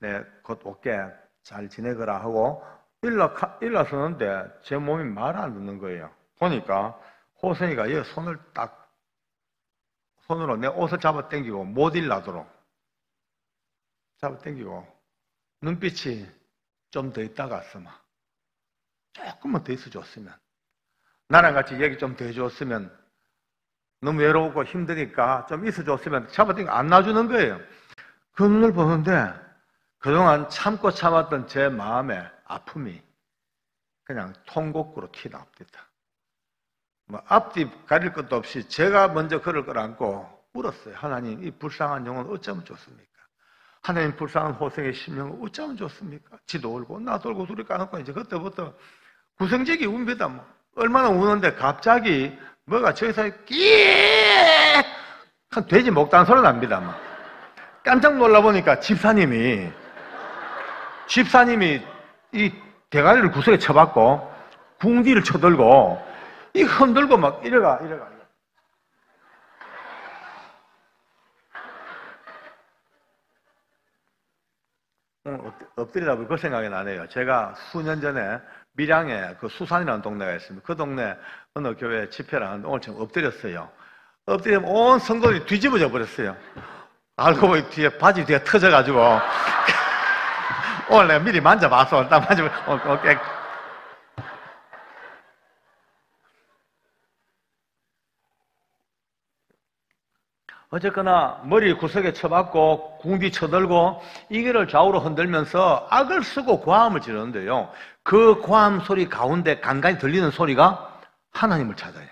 내 곧 올게 잘 지내거라 하고 일어서는데 제 몸이 말을 안 듣는 거예요. 보니까 호생이가 얘 손을 딱 손으로 내 옷을 잡아 당기고 못 일나도록 잡아 당기고 눈빛이 좀 더 있다가 왔으면 조금만 더 있어줬으면 나랑 같이 얘기 좀 더 해줬으면 너무 외로우고 힘드니까 좀 있어줬으면 잡아당기고 안 놔주는 거예요. 그 눈을 보는데 그동안 참고 참았던 제 마음의 아픔이 그냥 통곡으로 튀어나옵니다. 뭐 앞뒤 가릴 것도 없이 제가 먼저 그를 끌어안고 울었어요. 하나님, 이 불쌍한 영혼 어쩌면 좋습니까? 하나님, 불쌍한 호생의 심령은 어쩌면 좋습니까? 지도 울고 나도 울고 둘이 까놓고 이제 그때부터 구성적이 웁니다. 뭐. 얼마나 우는데 갑자기 뭐가 저기서 끼익 한 돼지 목단 소리 납니다. 막. 깜짝 놀라보니까 집사님이 이 대가리를 구석에 쳐박고 궁디를 쳐들고 이 흔들고 막 이래가 엎드리다 보니 그 생각이 나네요. 제가 수년 전에 밀양에 그 수산이라는 동네가 있습니다. 그 동네 어느 교회 집회를 하는데 오늘 지금 엎드렸어요. 엎드리면 온 성도들이 뒤집어져 버렸어요. 알고 보니 뒤에 바지 뒤에 터져가지고 오늘 내가 미리 만져봤어. 딱 만져보면 깨. 어쨌거나 머리 구석에 쳐박고 궁디 쳐들고 이거를 좌우로 흔들면서 악을 쓰고 고함을 지르는데요. 그 고함 소리 가운데 간간히 들리는 소리가 하나님을 찾아요.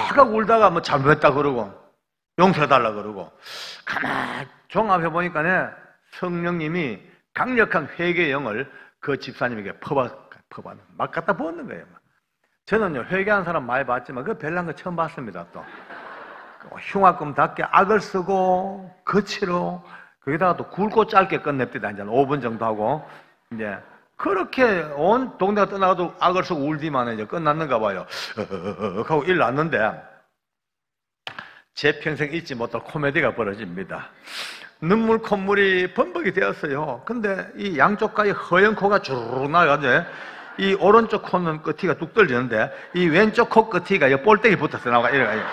아까 울다가 뭐 잘못했다 그러고 용서해달라 그러고 가만히 종합해 보니까 성령님이 강력한 회개의 영을 그 집사님에게 막 갖다 부었는 거예요. 저는요 회개한 사람 많이 봤지만 그 별난 거 처음 봤습니다. 또 흉악금답게 악을 쓰고 거칠어 거기다가 또 굵고 짧게 끝냅니다. 이제 5분 정도 하고 이제 그렇게 온 동네가 떠나가도 악을 쓰고 울디만 이제 끝났는가 봐요. 하고 일 났는데 제 평생 잊지 못할 코미디가 벌어집니다. 눈물 콧물이 범벅이 되었어요. 근데 이 양쪽 가에 허연 코가 주르륵 나가지고 이 오른쪽 코는 끝이가 뚝 떨어지는데 이 왼쪽 코 끝이가 볼때기 붙어서 나가 이래가요.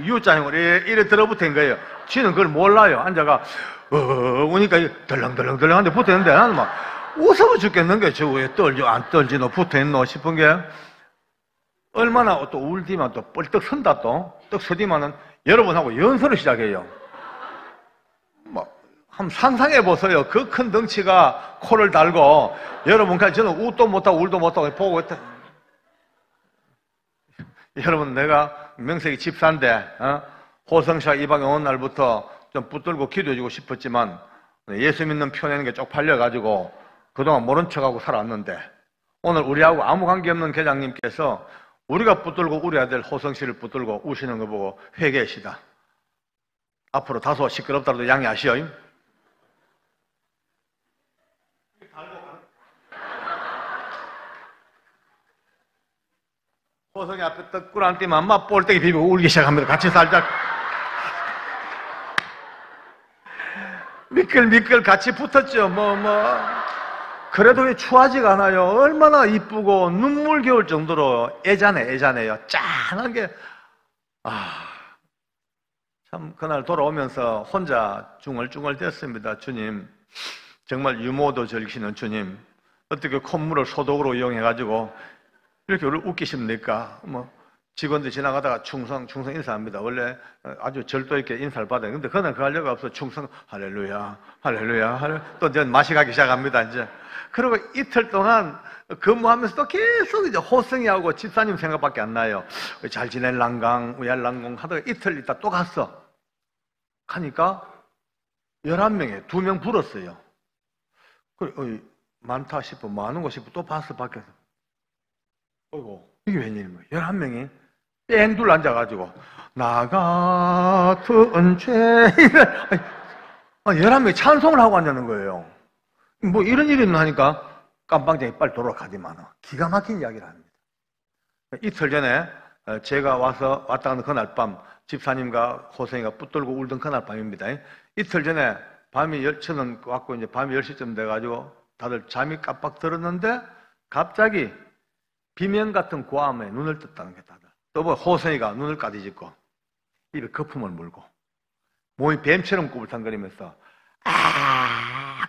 U자형으로 이래 들어붙은 거예요. 지는 그걸 몰라요. 앉아가 오니까 덜렁덜렁덜렁한데 붙어있는데 나는 막 웃어 죽겠는 거예요. 저 왜 떨죠? 안 떨지? 너 붙어있노? 싶은 게 얼마나 또 울디만 또 뻘떡 선다 또 떡 서디만은 여러분하고 연설을 시작해요. 한번 상상해 보세요. 그 큰 덩치가 코를 달고 여러분까지 저는 웃도 못하고 울도 못하고 보고 있다. 여러분 내가 명색이 집사인데 호성씨가 이 방에 온 날부터 좀 붙들고 기도해주고 싶었지만 예수 믿는 펴내는 게 쪽팔려가지고 그동안 모른 척하고 살았는데 오늘 우리하고 아무 관계없는 계장님께서 우리가 붙들고 우리 아들 호성씨를 붙들고 우시는 거 보고 회개하시다. 앞으로 다소 시끄럽더라도 양해하시오. 호성이 앞에 떡 꿀안띠만 막 볼때기 비비고 울기 시작합니다. 같이 살짝 미끌미끌 같이 붙었죠. 그래도 왜 추하지가 않아요. 얼마나 이쁘고 눈물겨울 정도로 애잔해요. 짠한 게 참 그날 돌아오면서 혼자 중얼중얼 댔습니다. 주님 정말 유머도 즐기시는 주님 어떻게 콧물을 소독으로 이용해가지고 이렇게 우리를 웃기십니까? 직원들 지나가다가 충성 인사합니다. 원래 아주 절도 있게 인사를 받아요. 근데 그날 그 하려고 없어. 충성, 할렐루야. 또 이제 맛이 가기 시작합니다, 이제. 그리고 이틀 동안 근무하면서도 계속 이제 호성이하고 집사님 생각밖에 안 나요. 잘 지낼랑강, 우얄랑공 하다가 이틀 있다 또 갔어. 가니까 11명에 2명 불었어요. 그래, 많다 싶어, 많은 거 싶어. 또 봤어, 밖에서. 어이구, 이게 웬일입니까? 11명이 뺑둘 앉아가지고, 나 같은 죄인을, 11명이 찬송을 하고 앉는 거예요. 이런 일이 있나 하니까 깜빵장이 빨리 돌아가지만 기가 막힌 이야기를 합니다. 이틀 전에 제가 왔다 가는 그날 밤, 집사님과 호생이가 붙들고 울던 그날 밤입니다. 이틀 전에 저는 왔고 이제 밤이 10시쯤 돼가지고 다들 잠이 깜빡 들었는데 갑자기 비명 같은 고함에 눈을 떴다는 게 다들. 또 호성이가 눈을 까디짓고 입에 거품을 물고 몸이 뱀처럼 꾸불탕거리면서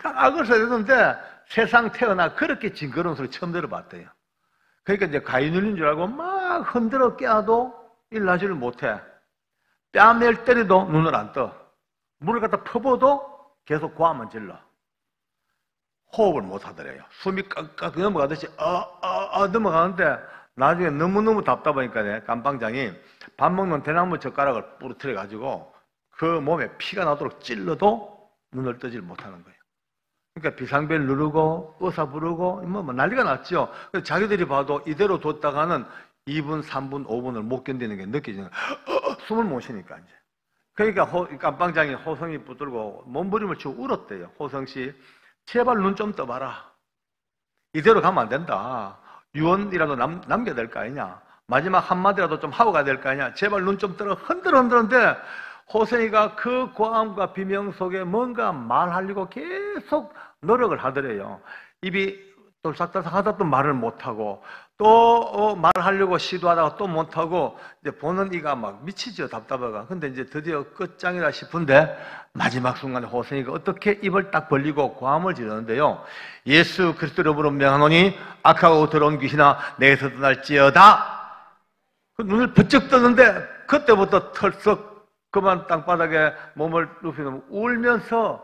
악을 써야 세상 태어나 그렇게 징그러운 소리 처음 들어봤대요. 그러니까 이제 가위 눌린 줄 알고 막 흔들어 깨어도 일어나지를 못해. 뺨을 때려도 눈을 안 떠. 물을 갖다 퍼부어도 계속 고함만 질러. 호흡을 못 하더래요. 숨이 깍깍 넘어가듯이 넘어가는데 나중에 너무너무 답답하니까 깜빵장이 밥 먹는 대나무 젓가락을 부러뜨려 가지고 그 몸에 피가 나도록 찔러도 눈을 뜨질 못하는 거예요. 그러니까 비상벨 누르고 의사 부르고 난리가 났죠. 자기들이 봐도 이대로 뒀다가는 2분, 3분, 5분을 못 견디는 게 느껴지는 거예요. 숨을 못 쉬니까 이제. 그러니까 깜빵장이 호성이 붙들고 몸부림을 치고 울었대요. 호성씨 제발 눈 좀 떠봐라. 이대로 가면 안 된다. 유언이라도 남겨야 될 거 아니냐. 마지막 한마디라도 좀 하고 가야 될 거 아니냐. 제발 눈 좀 떠라. 흔들었는데 호성이가 그 고함과 비명 속에 뭔가 말하려고 계속 노력을 하더래요. 입이 똘싹똘싹 하다 또 말을 못하고 또 말하려고 시도하다가 또 못하고 이제 보는 이가 막 미치죠, 답답하가. 근데 이제 드디어 끝장이라 싶은데 마지막 순간에 호생이가 어떻게 입을 딱 벌리고 고함을 지르는데요. 예수 그리스도 이름으로 명하노니 악하고 더러운 귀신아 내게서 떠날지어다. 그 눈을 번쩍 떴는데 그때부터 털썩 그만 땅바닥에 몸을 눕히고 울면서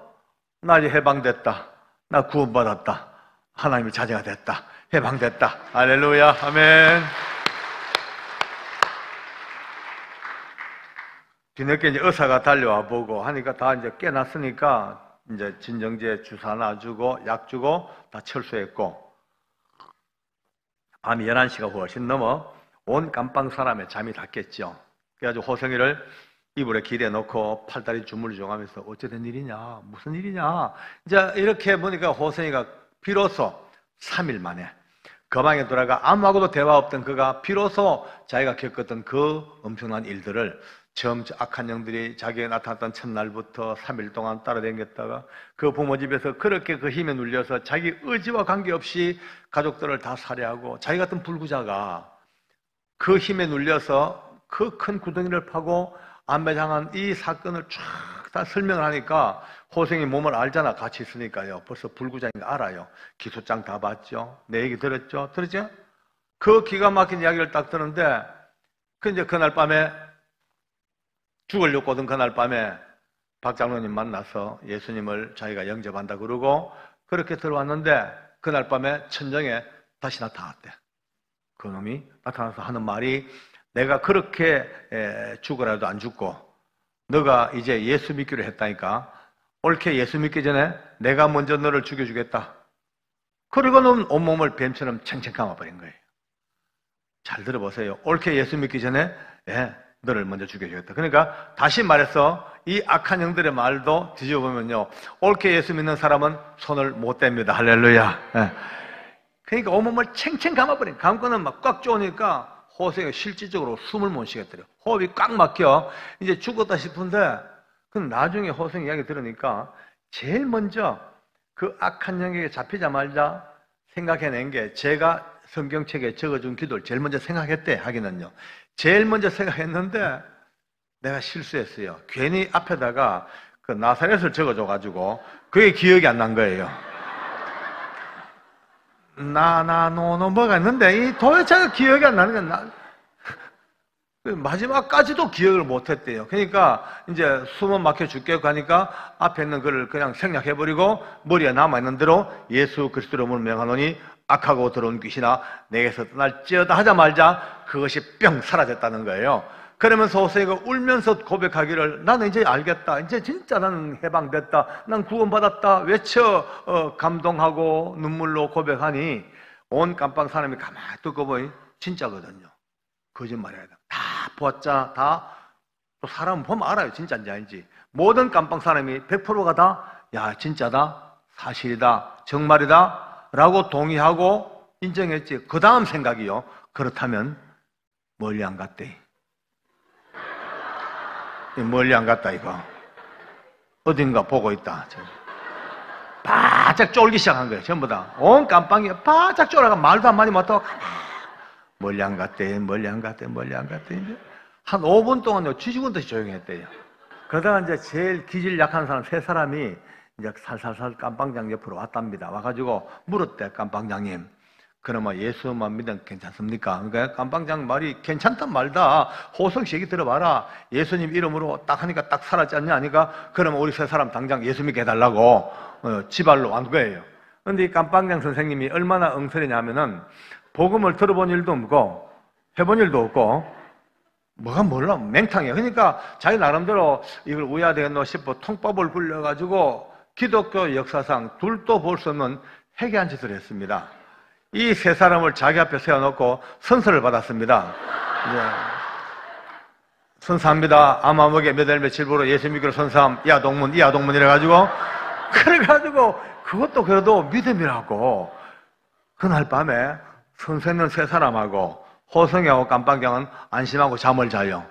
나 이제 해방됐다. 나 구원받았다. 하나님의 자녀가 됐다. 해방됐다. 할렐루야. 아멘. 뒤늦게 이제 의사가 달려와 보고 하니까 다 이제 깨났으니까 이제 진정제 주사 놔주고 약 주고 다 철수했고, 밤이 11시가 훨씬 넘어 온 감방 사람의 잠이 다 깼죠. 그래가지고 호성이를 이불에 기대 놓고 팔다리 주물러 줘가면서 어찌된 일이냐, 무슨 일이냐. 이제 이렇게 보니까 호성이가 비로소 3일 만에 그 방에 돌아가 아무하고도 대화 없던 그가 비로소 자기가 겪었던 그 엄청난 일들을 처음 악한 영들이 자기에게 나타났던 첫날부터 3일 동안 따라다녔다가 그 부모 집에서 그렇게 그 힘에 눌려서 자기 의지와 관계없이 가족들을 다 살해하고 자기 같은 불구자가 그 힘에 눌려서 그 큰 구덩이를 파고 안매장한 이 사건을 쫙 다 설명을 하니까 호생이 몸을 알잖아. 같이 있으니까요. 벌써 불구자인 거 알아요. 기소장 다 봤죠. 내 얘기 들었죠? 들었죠? 그 기가 막힌 이야기를 딱 듣는데 이제 그날 밤에 죽으려고 하던 그날 밤에 박 장로님 만나서 예수님을 자기가 영접한다 그러고 그렇게 들어왔는데 그날 밤에 천정에 다시 나타났대. 그 놈이 나타나서 하는 말이 내가 그렇게 죽으라도 안 죽고 너가 이제 예수 믿기로 했다니까 옳게 예수 믿기 전에 내가 먼저 너를 죽여주겠다. 그리고는 온몸을 뱀처럼 챙챙 감아버린 거예요. 잘 들어보세요. 옳게 예수 믿기 전에 너를 먼저 죽여주겠다. 그러니까 다시 말해서 이 악한 영들의 말도 뒤져보면요, 옳게 예수 믿는 사람은 손을 못 댑니다. 할렐루야. 그러니까 온몸을 챙챙 감아버린, 감고는 막 꽉 쪼으니까 호세가 실질적으로 숨을 못 쉬겠더래요. 호흡이 꽉 막혀 이제 죽었다 싶은데 그럼 나중에 호생 이야기 들으니까 제일 먼저 그 악한 영에게 잡히자 말자 생각해낸 게 제가 성경책에 적어준 기도를 제일 먼저 생각했대. 하기는요, 제일 먼저 생각했는데 내가 실수했어요. 괜히 앞에다가 그 나사렛을 적어줘가지고 그게 기억이 안 난 거예요. 노노 뭐가 있는데 이 도대체 기억이 안 나는 거야. 마지막까지도 기억을 못했대요. 그러니까 이제 숨은 막혀 죽겠고 하니까 앞에 있는 글을 그냥 생략해버리고 머리에 남아있는 대로 예수 그리스도로 명하노니 악하고 더러운 귀신아 내게서 떠날지어다 하자마자 그것이 뿅 사라졌다는 거예요. 그러면서 호세가 울면서 고백하기를 나는 이제 알겠다. 이제 진짜 나는 해방됐다. 난 구원받았다. 외쳐 감동하고 눈물로 고백하니 온 감방 사람이 가만히 듣고 보니 진짜거든요. 거짓말이야. 다 보았자 다 또 사람 보면 알아요. 진짜인지 아닌지. 모든 감방 사람이 100%가 다 야 진짜다. 사실이다. 정말이다. 라고 동의하고 인정했지. 그 다음 생각이요. 그렇다면 멀리 안 갔대. 멀리 안 갔다 이거. 어딘가 보고 있다. 바짝 쫄기 시작한 거예요. 전부 다. 온 깜빵이 바짝 쫄아가 말도 한마디 못하고 멀리 안 갔대. 멀리 안 갔대. 멀리 안 갔대. 이제 한 5분 동안요 쥐죽은 듯이 조용했대요. 그러다가 이제 제일 기질 약한 사람 3사람이 이제 살살살 깜빵장 옆으로 왔답니다. 와가지고 물었대. 깜빵장님, 그나마 예수만 믿으면 괜찮습니까? 그러니까 깜빵장 말이 괜찮단 말다. 호성씨 얘기 들어봐라. 예수님 이름으로 딱 하니까 딱 사라지지 않냐 하니까 그러면 우리 3사람 당장 예수 믿게 해달라고 지발로 온 거예요. 그런데 이 깜빵장 선생님이 얼마나 엉터리냐면은 복음을 들어본 일도 없고 해본 일도 없고 뭐가 몰라 맹탕이야. 그러니까 자기 나름대로 이걸 우야 되겠노 싶어 통법을 굴려가지고 기독교 역사상 둘도 볼 수 없는 해괴한 짓을 했습니다. 이 3사람을 자기 앞에 세워놓고 선서를 받았습니다. 선사합니다. 아마목에 몇 월 며칠부로 예수 믿기로 선사함. 이하동문 이래가지고 그래가지고 그것도 그래도 믿음이라고. 그날 밤에 선생님 3사람하고 호성이하고 깜빵경은 안심하고 잠을 자요.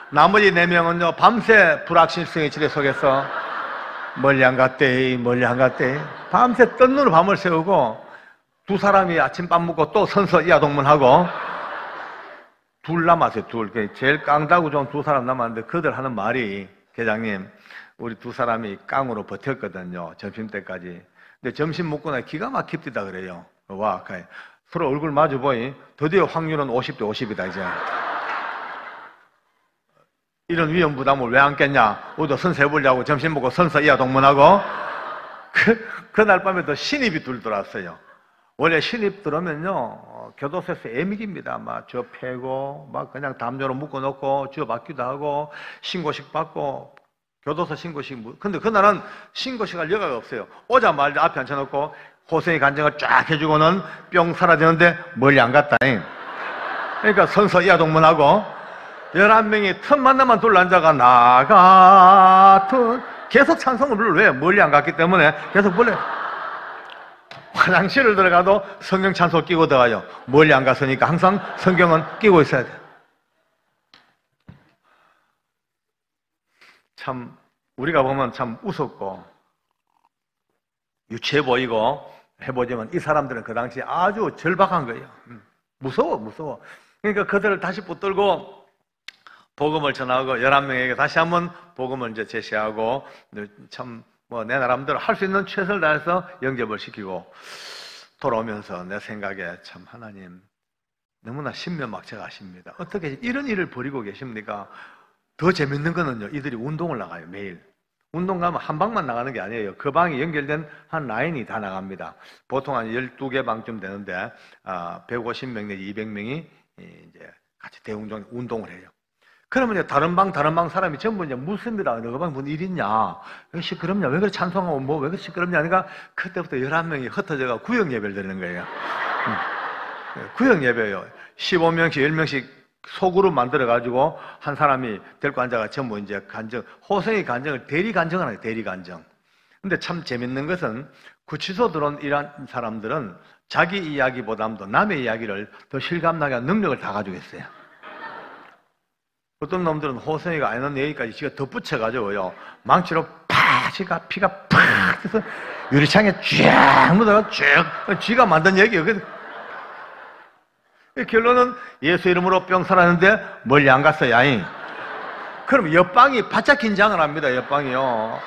나머지 4명은요 밤새 불확실성의 지뢰 속에서 멀리 안 갔대. 밤새 뜬 눈으로 밤을 새우고 두 사람이 아침밥 먹고 또 선서 이하동문하고 둘 남았어요. 둘. 제일 깡다구 좋은 두 사람 남았는데 그들 하는 말이, 계장님, 우리 두 사람이 깡으로 버텼거든요. 점심때까지. 근데 점심 먹고 나 기가 막힙디다 그래요. 와, 서로 얼굴 마주 보이. 드디어 확률은 50대 50이다 이제. 이런 위험 부담을 왜 안겠냐? 우리도 선서 해보려고 점심 먹고 선서 이하동문하고 그날 밤에 또 신입이 둘 들어왔어요. 원래 신입 들어오면요, 교도소에서 애미기입니다. 막 저 패고, 막 그냥 담요로 묶어놓고, 쥐어 받기도 하고, 신고식 받고, 교도소 신고식. 근데 그날은 신고식 할 여가가 없어요. 오자마자 앞에 앉혀놓고, 호생이 간증을 쫙 해주고는 뿅 사라지는데 멀리 안 갔다잉. 그러니까 선서 이하동문하고, 11명이 틈만 나만 둘러 앉아가, 나 같은, 계속 찬송을 불러. 왜? 멀리 안 갔기 때문에 계속 불러요. 화장실을 들어가도 성경 찬송 끼고 들어가요. 멀리 안 갔으니까 항상 성경은 끼고 있어야 돼요. 참 우리가 보면 참 우습고 유치해 보이고 해보지만 이 사람들은 그 당시에 아주 절박한 거예요. 무서워. 그러니까 그들을 다시 붙들고 복음을 전하고 11명에게 다시 한번 복음을 이제 제시하고 참 내 나름대로 할 수 있는 최선을 다해서 영접을 시키고 돌아오면서 내 생각에 참 하나님 너무나 신면막측하십니다. 어떻게 이런 일을 벌이고 계십니까? 더 재밌는 거는요, 이들이 운동을 나가요. 매일 운동 가면 한 방만 나가는 게 아니에요. 그 방이 연결된 한 라인이 다 나갑니다. 보통 한 12개 방쯤 되는데 150명 내지 200명이 이제 같이 대운동 운동을 해요. 그러면 다른 방 사람이 전부 이제 묻습니다. 너가 방 무슨 일 있냐? 왜 시끄럽냐? 왜 그래 찬송하고 뭐 왜 그래 시끄럽냐? 그러니까 그때부터 11명이 흩어져가 구역 예배를 드리는 거예요. 구역 예배예요. 15명씩 10명씩 소그룹 만들어가지고 한 사람이 데리고 앉아가 전부 이제 간증, 호성이 간증을 대리 간증을 하요. 대리 간증. 근데 참 재밌는 것은 구치소 들어온 이런 사람들은 자기 이야기보다도 남의 이야기를 더 실감나게 하는 능력을 다 가지고 있어요. 어떤 놈들은 호성이가 아는 얘기까지 지가 덧붙여가지고요, 망치로 팍, 피가 팍 해서 유리창에 쫙 묻어가 쭉, 지가 만든 얘기예요. 결론은 예수 이름으로 뿅 살았는데 멀리 안 갔어요. 그럼 옆방이 바짝 긴장을 합니다. 옆방이요.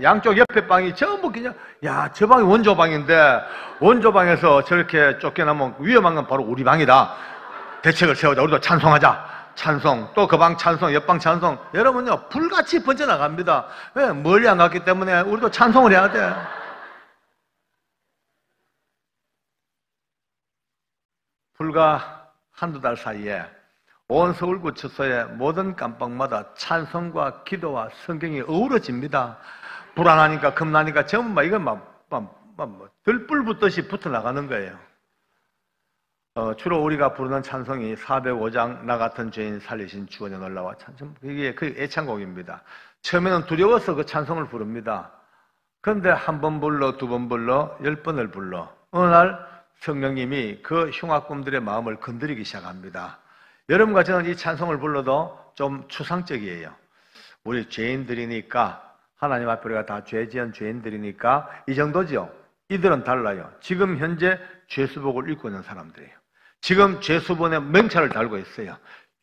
양쪽 옆에 방이 전부 그냥, 야, 저 방이 원조방인데 원조방에서 저렇게 쫓겨나면 위험한 건 바로 우리 방이다. 대책을 세우자. 우리도 찬송하자. 찬송, 또 그 방 찬송, 옆방 찬송. 여러분요, 불같이 번져나갑니다. 왜? 멀리 안 갔기 때문에 우리도 찬송을 해야 돼. 불과 한두 달 사이에 온 서울구치소의 모든 깜방마다 찬송과 기도와 성경이 어우러집니다. 불안하니까 겁나니까 전부 이건 들불 붙듯이 붙어 나가는 거예요. 주로 우리가 부르는 찬송이 405장 나 같은 죄인 살리신 주 은혜 놀라와 찬송. 이게 그 애창곡입니다. 처음에는 두려워서 그 찬송을 부릅니다. 그런데 한 번 불러, 두 번 불러, 10번을 불러. 어느 날 성령님이 그 흉악범들의 마음을 건드리기 시작합니다. 여러분과 저는 이 찬송을 불러도 좀 추상적이에요. 우리 죄인들이니까, 하나님 앞에 우리가 다 죄 지은 죄인들이니까 이 정도죠. 이들은 달라요. 지금 현재 죄수복을 입고 있는 사람들이에요. 지금 죄수본에 명찰을 달고 있어요.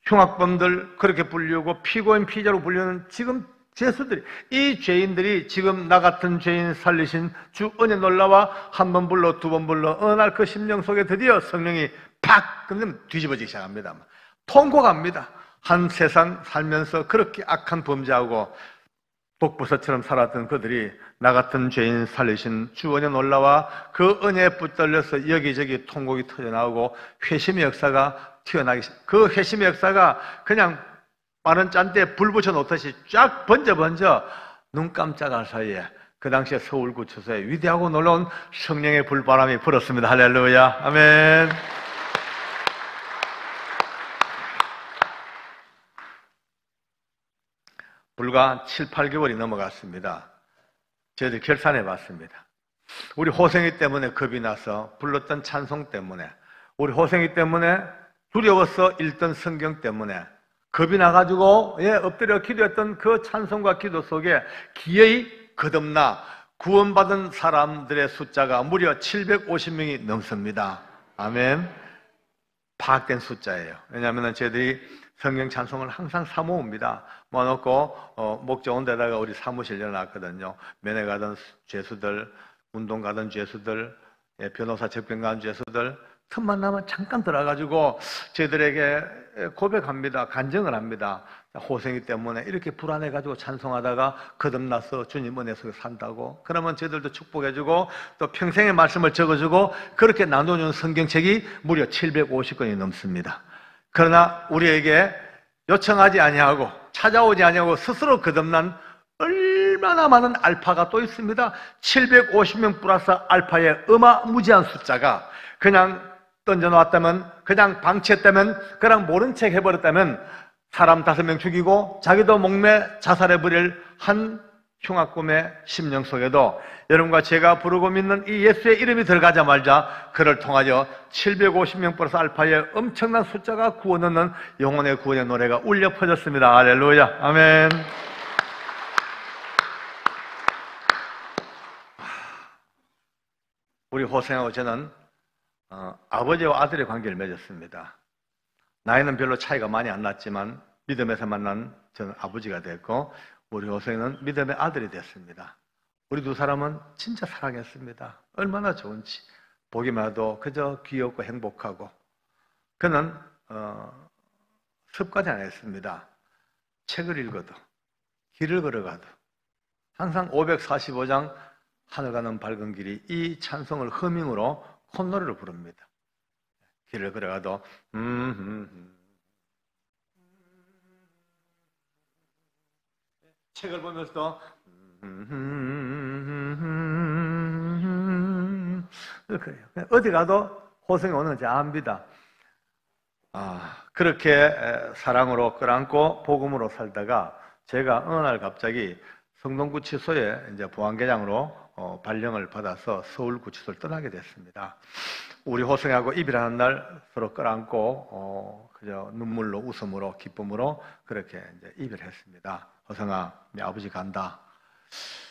흉악범들 그렇게 불리우고 피고인 피자로 불리는 지금 죄수들이, 이 죄인들이 지금 나 같은 죄인 살리신 주 은혜 놀라와 한 번 불러, 두 번 불러. 어느 날 그 심령 속에 드디어 성령이 팍! 그럼 뒤집어지기 시작합니다. 통곡합니다. 한 세상 살면서 그렇게 악한 범죄하고 독버섯처럼 살았던 그들이 나 같은 죄인 살리신 주 은혜 놀라와 그 은혜에 붙들려서 여기저기 통곡이 터져나오고 회심의 역사가 튀어나기 시작. 그 회심의 역사가 그냥 빠른 짠대에 불 붙여 놓듯이 쫙 번져 눈 깜짝할 사이에 그 당시에 서울구치소에 위대하고 놀라운 성령의 불바람이 불었습니다. 할렐루야. 아멘. 불과 7, 8개월이 넘어갔습니다. 저희들 결산해 봤습니다. 우리 호생이 때문에 겁이 나서 불렀던 찬송 때문에, 우리 호생이 때문에 두려워서 읽던 성경 때문에 겁이 나가지고 엎드려 기도했던 그 찬송과 기도 속에 기어이 거듭나 구원받은 사람들의 숫자가 무려 750명이 넘습니다. 아멘. 파악된 숫자예요. 왜냐하면 저희들이 성경 찬송을 항상 사모읍니다. 모아놓고 목적 온 데다가 우리 사무실 열어놨거든요. 면회 가던 죄수들, 운동 가던 죄수들, 변호사 접견 가던 죄수들, 틈만 나면 잠깐 들어가지고 저희들에게 고백합니다. 간증을 합니다. 호생이 때문에 이렇게 불안해가지고 찬송하다가 거듭나서 주님 은혜 속에 산다고. 그러면 저희들도 축복해주고 또 평생의 말씀을 적어주고 그렇게 나눠주는 성경책이 무려 750권이 넘습니다. 그러나 우리에게 요청하지 아니하고 찾아오지 아니하고 스스로 거듭난 얼마나 많은 알파가 또 있습니다. 750명 플러스 알파의 어마무지한 숫자가 그냥 던져놓았다면, 그냥 방치했다면, 그냥 모른 척 해버렸다면 사람 5명 죽이고 자기도 목매 자살해버릴 한 흉악범의 심령 속에도 여러분과 제가 부르고 믿는 이 예수의 이름이 들어가자마자 그를 통하여 750명 플러스 알파의 엄청난 숫자가 구원 얻는 영혼의 구원의 노래가 울려 퍼졌습니다. 할렐루야. 아멘. 우리 호생하고 저는 아버지와 아들의 관계를 맺었습니다. 나이는 별로 차이가 많이 안 났지만 믿음에서 만난 저는 아버지가 됐고 우리 호생은 믿음의 아들이 됐습니다. 우리 두 사람은 진짜 사랑했습니다. 얼마나 좋은지 보기만 해도 그저 귀엽고 행복하고. 그는 습관이 하나 있습니다. 책을 읽어도 길을 걸어가도 항상 545장 하늘 가는 밝은 길이 이 찬송을 허밍으로 콧노래로 부릅니다. 길을 걸어가도 책을 보면서도 그래요. 어디 가도 호성이 오는지 압니다. 그렇게 사랑으로 끌안고 복음으로 살다가 제가 어느 날 갑자기 성동구치소에 이제 보안계장으로 발령을 받아서 서울구치소를 떠나게 됐습니다. 우리 호성이하고 입일하는 날 서로 끌안고 그저 눈물로 웃음으로 기쁨으로 그렇게 이제 이별했습니다. 호성아, 네 아버지 간다.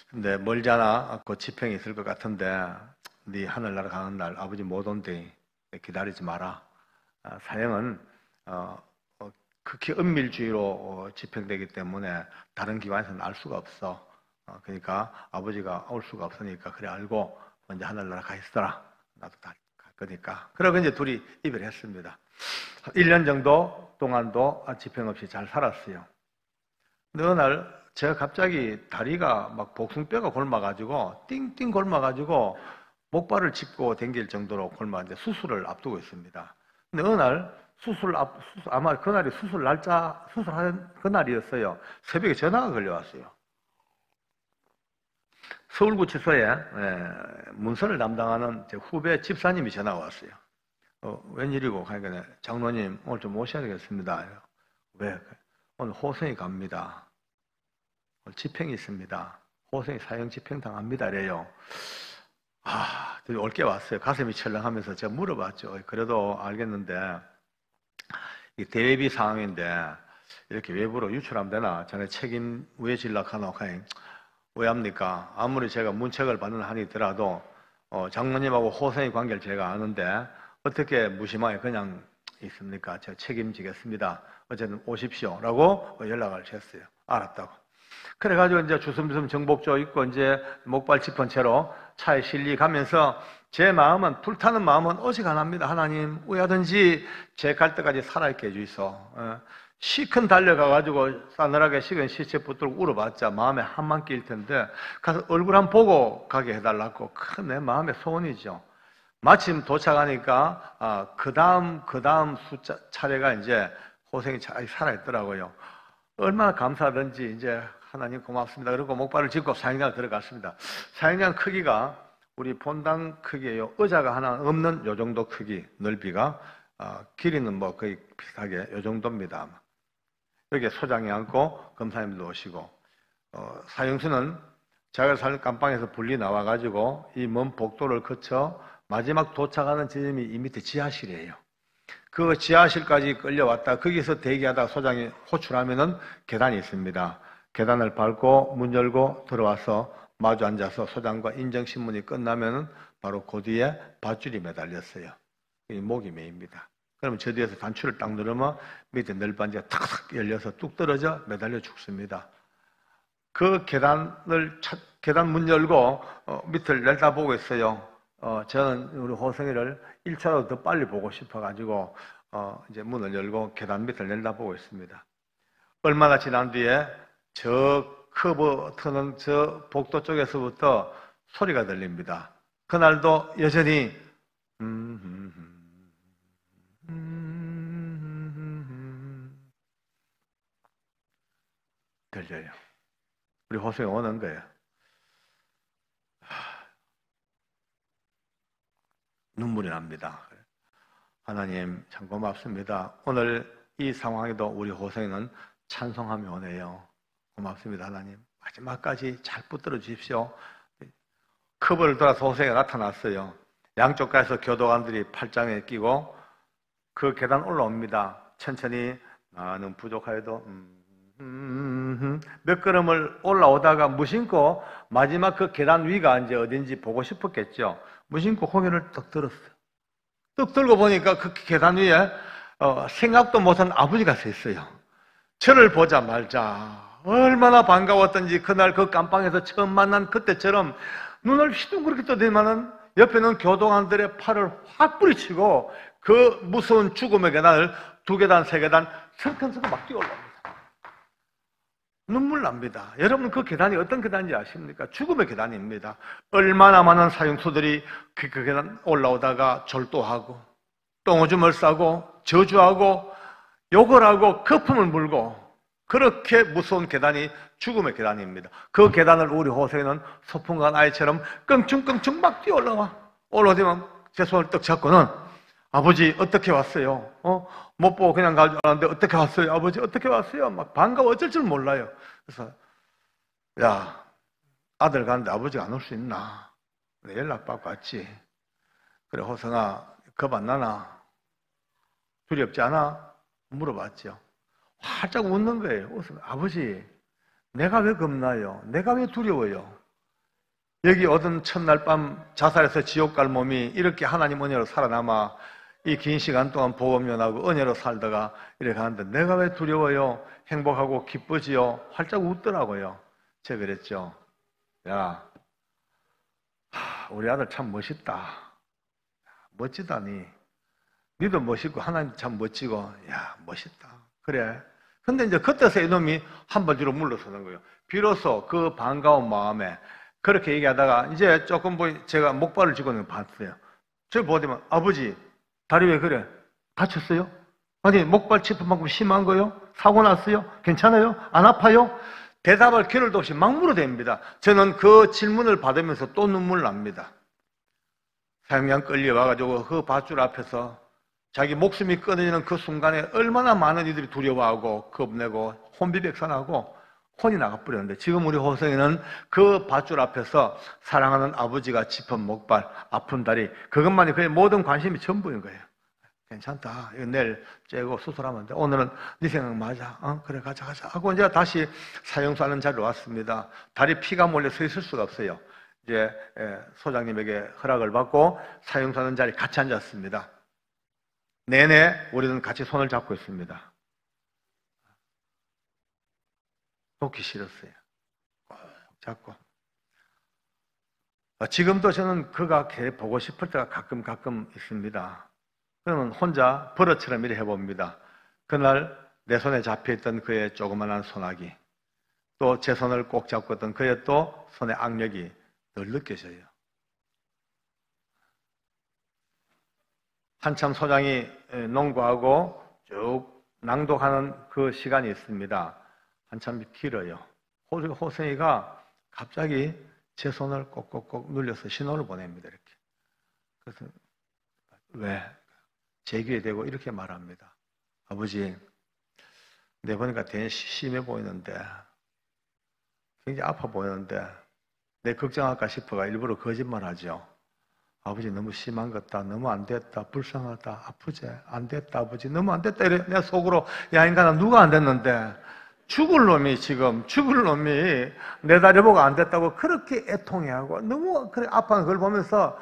근데 멀잖아. 그 지평이 있을 것 같은데 네 하늘나라 가는 날 아버지 못 온대. 기다리지 마라. 사형은 극히 은밀주의로 집행되기 때문에 다른 기관에서는 알 수가 없어. 그러니까 아버지가 올 수가 없으니까 그래 알고 먼저 하늘나라 가 있어라. 나도 다 갈 거니까. 그러고 이제 둘이 이별했습니다. 1년 정도 동안도 집행 없이 잘 살았어요. 근데 어느 날 제가 갑자기 다리가 막 복숭뼈가 곪아가지고 띵띵 곪아가지고 목발을 짚고 댕길 정도로 곪았는데 수술을 앞두고 있습니다. 근데 어느 날 아마 그날이 수술하는 그날이었어요. 새벽에 전화가 걸려왔어요. 서울구치소에 문서를 담당하는 제 후배 집사님이 전화가 왔어요. 웬일이고? 하니까 장로님 오늘 좀 오셔야 되겠습니다. 왜? 오늘 호성이 갑니다. 오늘 집행이 있습니다. 호성이 사형 집행 당합니다. 이래요. 올게 왔어요. 가슴이 철렁하면서 제가 물어봤죠. 그래도 알겠는데 이 대외비 상황인데 이렇게 외부로 유출하면 되나? 전에 책임 왜 질락하노? 왜 합니까? 아무리 제가 문책을 받는 한이 있더라도 장로님하고 호성의 관계를 제가 아는데 어떻게 무심하게 그냥 있습니까? 제가 책임지겠습니다. 어쨌든 오십시오. 라고 연락을 했어요. 알았다고. 그래가지고 이제 주섬주섬 정복조 입고 이제 목발 짚은 채로 차에 실리 가면서 제 마음은, 불타는 마음은 오직 하나입니다. 하나님, 우야든지 제 갈 때까지 살아있게 해주이소. 시큰 달려가가지고 싸늘하게 식은 시체 붙들고 울어봤자 마음에 한만 끼일 텐데 가서 얼굴 한번 보고 가게 해달라고 큰 내 마음의 소원이죠. 마침 도착하니까 그 다음 차례가 이제 호생이 잘 살아있더라고요. 얼마나 감사하든지 이제 하나님 고맙습니다. 그리고 목발을 짚고 사형장을 들어갔습니다. 사형장 크기가 우리 본당 크기예요. 의자가 하나 없는 요 정도 크기, 넓이가 길이는 뭐 거의 비슷하게 요 정도입니다. 여기에 소장이 앉고 검사님도 오시고 사형수는 자기가 사는 깜방에서 분리 나와가지고 이 먼 복도를 거쳐 마지막 도착하는 지점이 이 밑에 지하실이에요. 그 지하실까지 끌려왔다 거기서 대기하다 소장이 호출하면은 계단이 있습니다. 계단을 밟고 문 열고 들어와서 마주 앉아서 소장과 인정신문이 끝나면 바로 그 뒤에 밧줄이 매달렸어요. 이 목이 메입니다. 그러면 저 뒤에서 단추를 딱 누르면 밑에 널빤지가 탁탁 열려서 뚝 떨어져 매달려 죽습니다. 그 계단 문 열고 밑을 내다보고 있어요. 저는 우리 호성이를 1초라도 더 빨리 보고 싶어가지고 이제 문을 열고 계단 밑을 내다보고 있습니다. 얼마나 지난 뒤에 저 커브 트는 저 복도 쪽에서부터 소리가 들립니다. 그날도 여전히 들려요. 우리 호성이 오는 거예요. 눈물이 납니다. 하나님 참 고맙습니다. 오늘 이 상황에도 우리 호성이는 찬송하며 오네요. 고맙습니다. 하나님 마지막까지 잘 붙들어 주십시오. 커브를 돌아서 호성이가 나타났어요. 양쪽 가에서 교도관들이 팔짱에 끼고 그 계단 올라옵니다. 천천히 나는 부족하여도 몇 걸음을 올라오다가 무심코 마지막 그 계단 위가 이제 어딘지 보고 싶었겠죠. 무심코 고개를 떡 들었어요. 떡 들고 보니까 그 계단 위에 생각도 못한 아버지가 서 있어요. 저를 보자마자 얼마나 반가웠던지 그날 그 깜빵에서 처음 만난 그때처럼 눈을 휘둥그렇게 떠들면은 옆에는 교도관들의 팔을 확 뿌리치고 그 무서운 죽음의 계단을 2계단, 3계단 성큼성큼 막 뛰어올라옵니다. 눈물 납니다. 여러분 그 계단이 어떤 계단인지 아십니까? 죽음의 계단입니다. 얼마나 많은 사형수들이 그 계단 올라오다가 절도하고 똥오줌을 싸고 저주하고 욕을 하고 거품을 물고 그렇게 무서운 계단이 죽음의 계단입니다. 그 계단을 우리 호성이는 소풍간 아이처럼 껑충껑충 막 뛰어올라와. 올라오면 제 손을 떡 잡고는 아버지 어떻게 왔어요? 못 보고 그냥 가지 않았는데 어떻게 왔어요? 아버지 어떻게 왔어요? 막 반가워 어쩔 줄 몰라요. 그래서 야 아들 가는데 아버지가 안 올 수 있나? 연락받고 왔지. 그래 호성아 겁 안 나나? 두렵지 않아? 물어봤죠. 활짝 웃는 거예요. 웃으면 아버지 내가 왜 겁나요? 내가 왜 두려워요? 여기 오던 첫날 밤 자살해서 지옥 갈 몸이 이렇게 하나님 은혜로 살아남아 이 긴 시간 동안 보험연하고 은혜로 살다가 이렇게 가는데 내가 왜 두려워요? 행복하고 기쁘지요? 활짝 웃더라고요. 제가 그랬죠. 야, 우리 아들 참 멋있다. 멋지다니. 니도 멋있고 하나님 참 멋지고 야 멋있다. 그래. 근데 이제 그때서 이놈이 한 발 뒤로 물러서는 거예요. 비로소 그 반가운 마음에 그렇게 얘기하다가 이제 조금 제가 목발을 쥐고는 봤어요. 저 보더만 아버지 다리 왜 그래? 다쳤어요? 아니 목발 짚은만큼 심한 거요? 사고 났어요? 괜찮아요? 안 아파요? 대답할 기회도 없이 막 물어댑니다. 저는 그 질문을 받으면서 또 눈물 납니다. 사형장 끌려와가지고 그 밧줄 앞에서 자기 목숨이 끊어지는 그 순간에 얼마나 많은 이들이 두려워하고 겁내고 혼비백산하고 혼이 나가버렸는데 지금 우리 호성이는 그 밧줄 앞에서 사랑하는 아버지가 짚은 목발, 아픈 다리 그것만이 그의 모든 관심이 전부인 거예요. 괜찮다. 이거 내일 째고 수술하면 돼. 오늘은 네 생각 맞아. 그래 가자 하고 이제 다시 사형수 하는 자리로 왔습니다. 다리 피가 몰려 서 있을 수가 없어요. 이제 소장님에게 허락을 받고 사형수 하는 자리에 같이 앉았습니다. 내내 우리는 같이 손을 잡고 있습니다. 놓기 싫었어요. 꼭 잡고. 지금도 저는 그가 걔 보고 싶을 때가 가끔 있습니다. 그러면 혼자 버릇처럼 이렇게 해봅니다. 그날 내 손에 잡혀있던 그의 조그만한 소나기, 또 제 손을 꼭 잡고 있던 그의 또 손의 악력이 늘 느껴져요. 한참 소장이 농구하고 쭉 낭독하는 그 시간이 있습니다. 한참 길어요. 호성이가 갑자기 제 손을 꼭꼭꼭 눌려서 신호를 보냅니다. 이렇게. 그래서 왜? 제 귀에 대고 이렇게 말합니다. 아버지, 내 보니까 되게 심해 보이는데 굉장히 아파 보이는데 내 걱정할까 싶어가 일부러 거짓말하죠. 아버지 너무 심한 것 같다. 너무 안 됐다. 불쌍하다. 아프지? 안 됐다. 아버지 너무 안 됐다. 이래 내 속으로 야 인간아 누가 안 됐는데 죽을 놈이 내 다리 보고 안 됐다고 그렇게 애통해하고 너무 아파하는 걸 보면서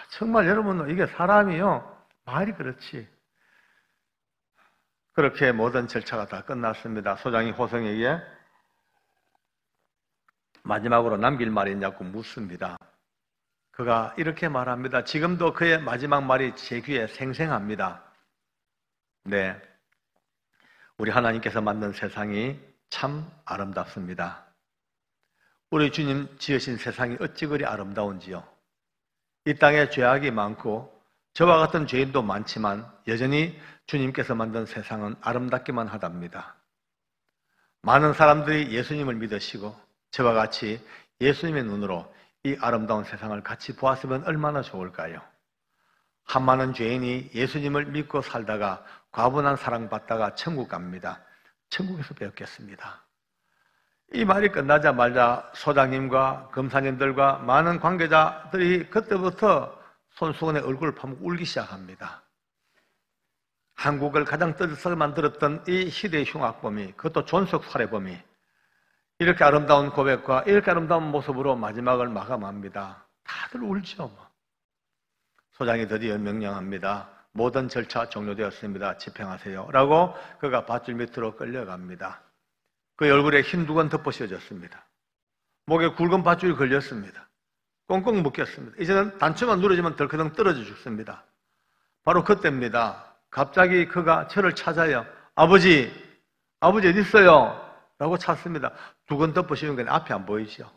정말 여러분 이게 사람이요 말이 그렇지. 그렇게 모든 절차가 다 끝났습니다. 소장이 호성에게 마지막으로 남길 말이 있냐고 묻습니다. 그가 이렇게 말합니다. 지금도 그의 마지막 말이 제 귀에 생생합니다. 네, 우리 하나님께서 만든 세상이 참 아름답습니다. 우리 주님 지으신 세상이 어찌 그리 아름다운지요. 이 땅에 죄악이 많고 저와 같은 죄인도 많지만 여전히 주님께서 만든 세상은 아름답기만 하답니다. 많은 사람들이 예수님을 믿으시고 저와 같이 예수님의 눈으로 이 아름다운 세상을 같이 보았으면 얼마나 좋을까요? 한 많은 죄인이 예수님을 믿고 살다가 과분한 사랑받다가 천국 갑니다. 천국에서 배웠겠습니다. 이 말이 끝나자마자 소장님과 검사님들과 많은 관계자들이 그때부터 손수건의 얼굴을 파묻고 울기 시작합니다. 한국을 가장 떠들썩 만들었던 이 시대의 흉악범이, 그것도 존속 살해범이 이렇게 아름다운 고백과 이렇게 아름다운 모습으로 마지막을 마감합니다. 다들 울죠. 소장이 드디어 명령합니다. 모든 절차 종료되었습니다. 집행하세요. 라고 그가 밧줄 밑으로 끌려갑니다. 그의 얼굴에 흰 두건 덮어 씌워졌습니다. 목에 굵은 밧줄이 걸렸습니다. 꽁꽁 묶였습니다. 이제는 단추만 누르지만 덜커덩 떨어져 죽습니다. 바로 그때입니다. 갑자기 그가 저를 찾아요. 아버지 어디 있어요? 라고 찾습니다. 두건 덮어 씌운 건 앞이 안 보이죠.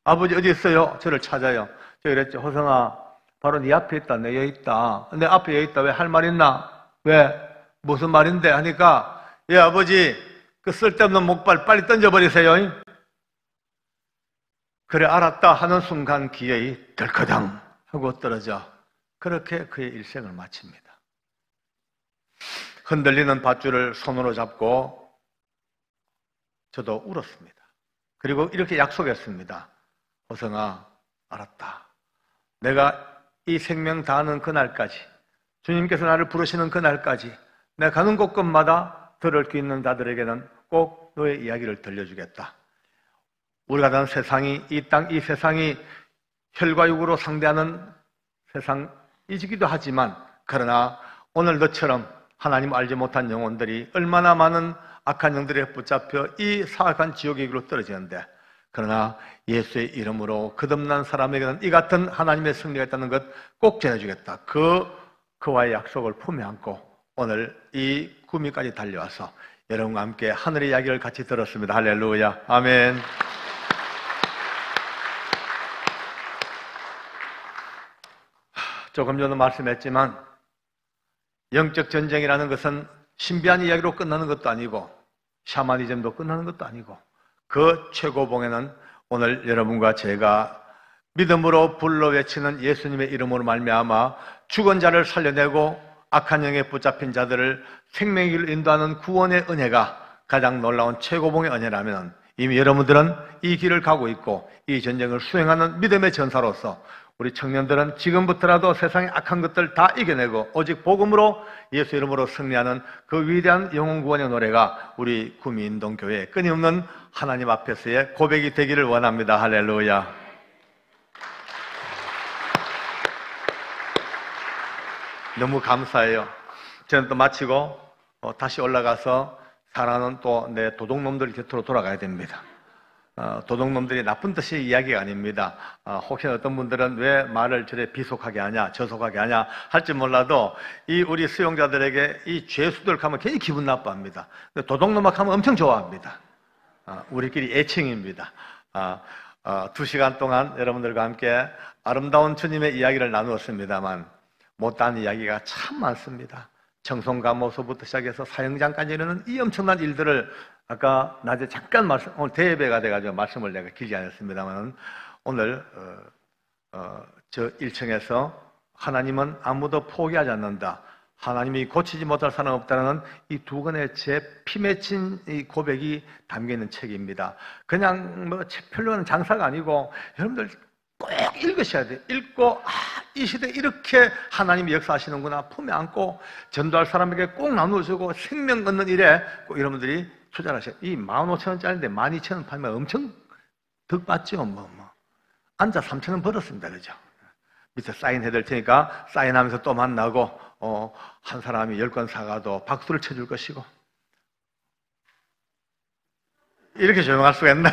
아버지 어디 있어요? 저를 찾아요. 저 이랬죠. 호성아, 바로 네 앞에 있다. 내 여기 있다. 내 앞에 여기 있다. 왜 할 말 있나? 왜? 무슨 말인데? 하니까 예 아버지 그 쓸데없는 목발 빨리 던져버리세요. 그래 알았다 하는 순간 기어이 덜커덩 하고 떨어져 그렇게 그의 일생을 마칩니다. 흔들리는 밧줄을 손으로 잡고 저도 울었습니다. 그리고 이렇게 약속했습니다. 호성아, 알았다. 내가 이 생명 다하는 그날까지, 주님께서 나를 부르시는 그날까지 내가 가는 곳곳마다 들을 수 있는 자들에게는 꼭 너의 이야기를 들려주겠다. 우리가 사는 세상이, 이 세상이 혈과 육으로 상대하는 세상이기도 하지만, 그러나 오늘 너처럼 하나님 알지 못한 영혼들이 얼마나 많은 악한 영들에 붙잡혀 이 사악한 지옥의 길로 떨어지는데, 그러나 예수의 이름으로 거듭난 사람에게는 이 같은 하나님의 승리가 있다는 것 꼭 전해주겠다. 그와의 약속을 품에 안고 오늘 이 구미까지 달려와서 여러분과 함께 하늘의 이야기를 같이 들었습니다. 할렐루야, 아멘. 조금 전에 말씀했지만 영적 전쟁이라는 것은 신비한 이야기로 끝나는 것도 아니고 샤머니즘도 끝나는 것도 아니고 그 최고봉에는 오늘 여러분과 제가 믿음으로 불러 외치는 예수님의 이름으로 말미암아 죽은 자를 살려내고 악한 영에 붙잡힌 자들을 생명의 길을 인도하는 구원의 은혜가 가장 놀라운 최고봉의 은혜라면 이미 여러분들은 이 길을 가고 있고 이 전쟁을 수행하는 믿음의 전사로서 우리 청년들은 지금부터라도 세상의 악한 것들 다 이겨내고 오직 복음으로 예수 이름으로 승리하는 그 위대한 영혼 구원의 노래가 우리 구미인동교회의 끊임없는 하나님 앞에서의 고백이 되기를 원합니다. 할렐루야. 너무 감사해요. 저는 또 마치고 다시 올라가서 사랑하는 또 내 도둑놈들 곁으로 돌아가야 됩니다. 도둑놈들이 나쁜 뜻의 이야기가 아닙니다. 혹시나 어떤 분들은 왜 말을 저래 비속하게 하냐, 저속하게 하냐 할지 몰라도 이 우리 수용자들에게 이 죄수들 하면 괜히 기분 나빠합니다. 도둑놈막 하면 엄청 좋아합니다. 우리끼리 애칭입니다. 2시간 동안 여러분들과 함께 아름다운 주님의 이야기를 나누었습니다만 못다한 이야기가 참 많습니다. 청송감호소부터 시작해서 사형장까지 이르는 이 엄청난 일들을 아까 낮에 잠깐 오늘 대예배가 돼가지고 말씀을 내가 길지 않았습니다만 오늘 저 1층에서 하나님은 아무도 포기하지 않는다. 하나님이 고치지 못할 사람 없다는 이 두 권의 제 피 맺힌 이 고백이 담겨있는 책입니다. 그냥 뭐 책별로는 장사가 아니고 여러분들 꼭 읽으셔야 돼요. 읽고 이 시대에 이렇게 하나님이 역사하시는구나 품에 안고 전도할 사람에게 꼭 나누어주고 생명 얻는 일에 꼭 여러분들이 투자를 하셔. 이 15,000원짜리인데 12,000원 팔면 엄청 득 받죠. 앉아 3,000원 벌었습니다. 그죠? 밑에 사인해 드릴 테니까 사인하면서 또 만나고, 한 사람이 10권 사가도 박수를 쳐줄 것이고. 이렇게 조용할 수가 있나?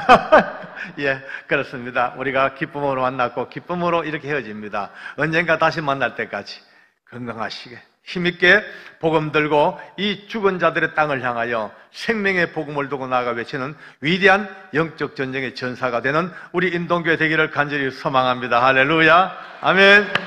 예, 그렇습니다. 우리가 기쁨으로 만났고, 기쁨으로 이렇게 헤어집니다. 언젠가 다시 만날 때까지 건강하시게, 힘있게 복음 들고 이 죽은 자들의 땅을 향하여 생명의 복음을 두고 나아가 외치는 위대한 영적 전쟁의 전사가 되는 우리 인동교회 되기를 간절히 소망합니다. 할렐루야. 아멘.